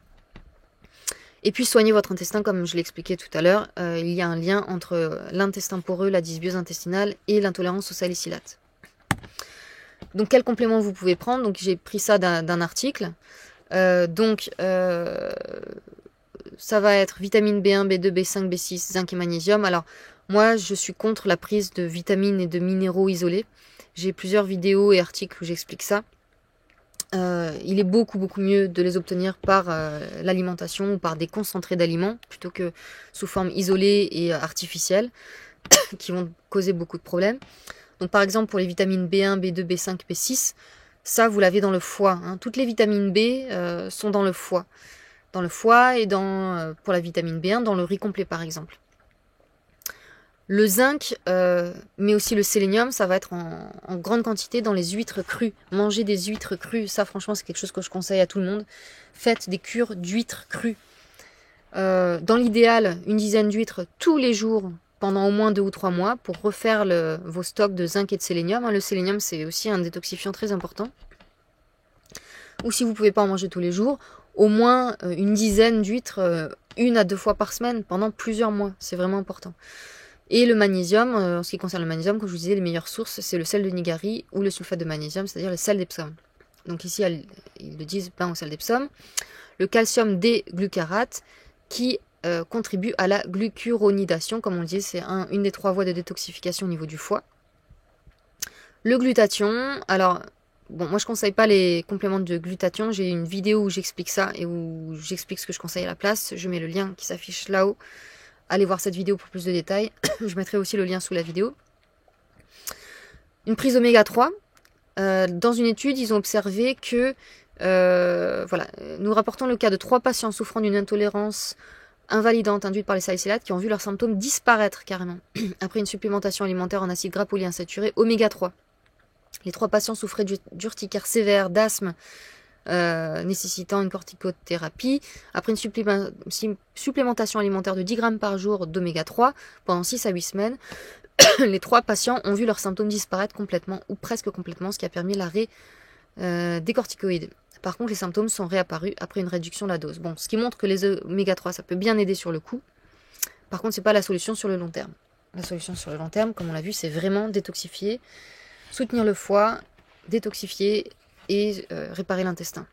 Et puis soignez votre intestin, comme je l'ai expliqué tout à l'heure, il y a un lien entre l'intestin poreux, la dysbiose intestinale et l'intolérance au salicylate. Donc quel complément vous pouvez prendre? Donc j'ai pris ça d'un article. Ça va être vitamine B1, B2, B5, B6, zinc et magnésium. Alors moi je suis contre la prise de vitamines et de minéraux isolés. J'ai plusieurs vidéos et articles où j'explique ça. Il est beaucoup mieux de les obtenir par l'alimentation ou par des concentrés d'aliments plutôt que sous forme isolée et artificielle qui vont causer beaucoup de problèmes. Donc par exemple pour les vitamines B1, B2, B5, B6, ça vous l'avez dans le foie, hein. Toutes les vitamines B sont dans le foie. Dans le foie et pour la vitamine B1 dans le riz complet par exemple. Le zinc, mais aussi le sélénium, ça va être en grande quantité dans les huîtres crues. Manger des huîtres crues, ça franchement c'est quelque chose que je conseille à tout le monde. Faites des cures d'huîtres crues. Dans l'idéal, une dizaine d'huîtres tous les jours pendant au moins 2 ou 3 mois pour refaire vos stocks de zinc et de sélénium. Le sélénium c'est aussi un détoxifiant très important. Ou si vous ne pouvez pas en manger tous les jours, au moins une dizaine d'huîtres 1 à 2 fois par semaine pendant plusieurs mois. C'est vraiment important. Et le magnésium, en ce qui concerne le magnésium, comme je vous disais, les meilleures sources, c'est le sel de Nigari ou le sulfate de magnésium, c'est-à-dire le sel d'Epsom. Donc ici, ils le disent, pain au sel d'Epsom. Le calcium déglucarate qui contribue à la glucuronidation, comme on le dit, c'est une des 3 voies de détoxification au niveau du foie. Le glutathion, alors... Bon, moi je conseille pas les compléments de glutathion, j'ai une vidéo où j'explique ça et où j'explique ce que je conseille à la place, je mets le lien qui s'affiche là-haut, allez voir cette vidéo pour plus de détails, je mettrai aussi le lien sous la vidéo. Une prise oméga 3, dans une étude ils ont observé que, nous rapportons le cas de 3 patients souffrant d'une intolérance invalidante induite par les salicylates qui ont vu leurs symptômes disparaître carrément, après une supplémentation alimentaire en acides gras polyinsaturés oméga 3. Les 3 patients souffraient d'urticaire sévère, d'asthme, nécessitant une corticothérapie. Après une supplémentation alimentaire de 10 grammes par jour d'oméga 3 pendant 6 à 8 semaines, les 3 patients ont vu leurs symptômes disparaître complètement ou presque complètement, ce qui a permis l'arrêt des corticoïdes. Par contre, les symptômes sont réapparus après une réduction de la dose. Bon, ce qui montre que les oméga 3, ça peut bien aider sur le coup. Par contre, c'est pas la solution sur le long terme. La solution sur le long terme, comme on l'a vu, c'est vraiment détoxifier, soutenir le foie détoxifier et réparer l'intestin.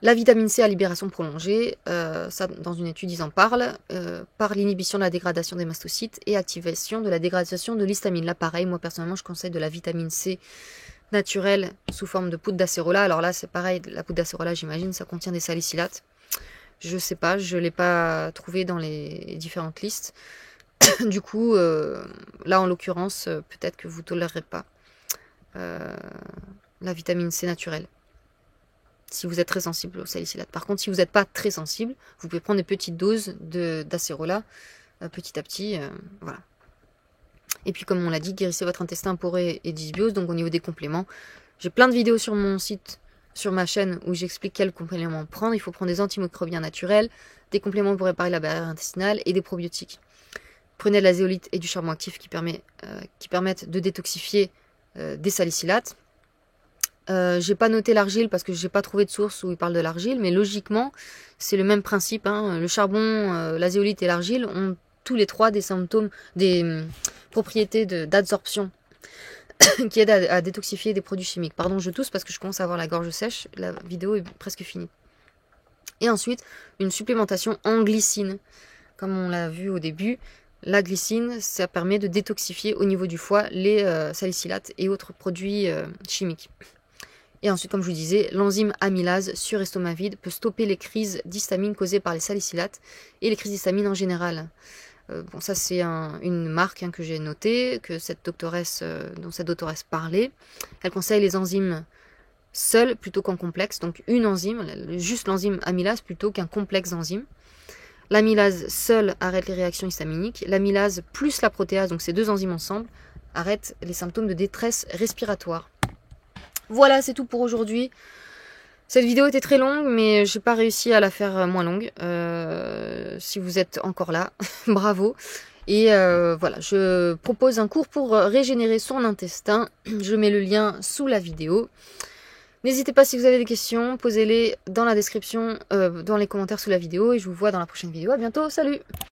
La vitamine C à libération prolongée, ça dans une étude ils en parlent, par l'inhibition de la dégradation des mastocytes et activation de la dégradation de l'histamine. Là pareil, moi personnellement je conseille de la vitamine C naturelle sous forme de poudre d'acérola. Alors là c'est pareil, la poudre d'acérola j'imagine ça contient des salicylates. Je sais pas, je l'ai pas trouvé dans les différentes listes. Du coup, là en l'occurrence, peut-être que vous tolérerez pas la vitamine C naturelle. Si vous êtes très sensible aux salicylates. Par contre, si vous n'êtes pas très sensible, vous pouvez prendre des petites doses d'acérola petit à petit. Voilà. Et puis, comme on l'a dit, guérissez votre intestin poreux et dysbiose. Donc, au niveau des compléments, j'ai plein de vidéos sur mon site, sur ma chaîne, où j'explique quels compléments prendre. Il faut prendre des antimicrobiens naturels, des compléments pour réparer la barrière intestinale et des probiotiques. Prenez de la zéolite et du charbon actif qui permettent de détoxifier des salicylates. J'ai pas noté l'argile parce que j'ai pas trouvé de source où il parle de l'argile, mais logiquement c'est le même principe, hein. Le charbon, la zéolite et l'argile ont tous les trois des symptômes, des propriétés d'adsorption qui aident à détoxifier des produits chimiques. Pardon, je tousse parce que je commence à avoir la gorge sèche, la vidéo est presque finie. Et ensuite, une supplémentation en glycine. Comme on l'a vu au début, la glycine, ça permet de détoxifier au niveau du foie les salicylates et autres produits chimiques. Et ensuite, comme je vous disais, l'enzyme amylase sur estomac vide peut stopper les crises d'histamine causées par les salicylates et les crises d'histamine en général. Bon, ça c'est une marque que j'ai notée, que dont cette doctoresse parlait. Elle conseille les enzymes seules plutôt qu'en complexe, donc une enzyme, juste l'enzyme amylase plutôt qu'un complexe d'enzymes. L'amylase seule arrête les réactions histaminiques. L'amylase plus la protéase, donc ces deux enzymes ensemble, arrêtent les symptômes de détresse respiratoire. Voilà, c'est tout pour aujourd'hui. Cette vidéo était très longue, mais j'ai pas réussi à la faire moins longue. Si vous êtes encore là, bravo. Et voilà, je propose un cours pour régénérer son intestin. Je mets le lien sous la vidéo. N'hésitez pas si vous avez des questions, posez-les dans la description, dans les commentaires sous la vidéo. Et je vous vois dans la prochaine vidéo. À bientôt, salut!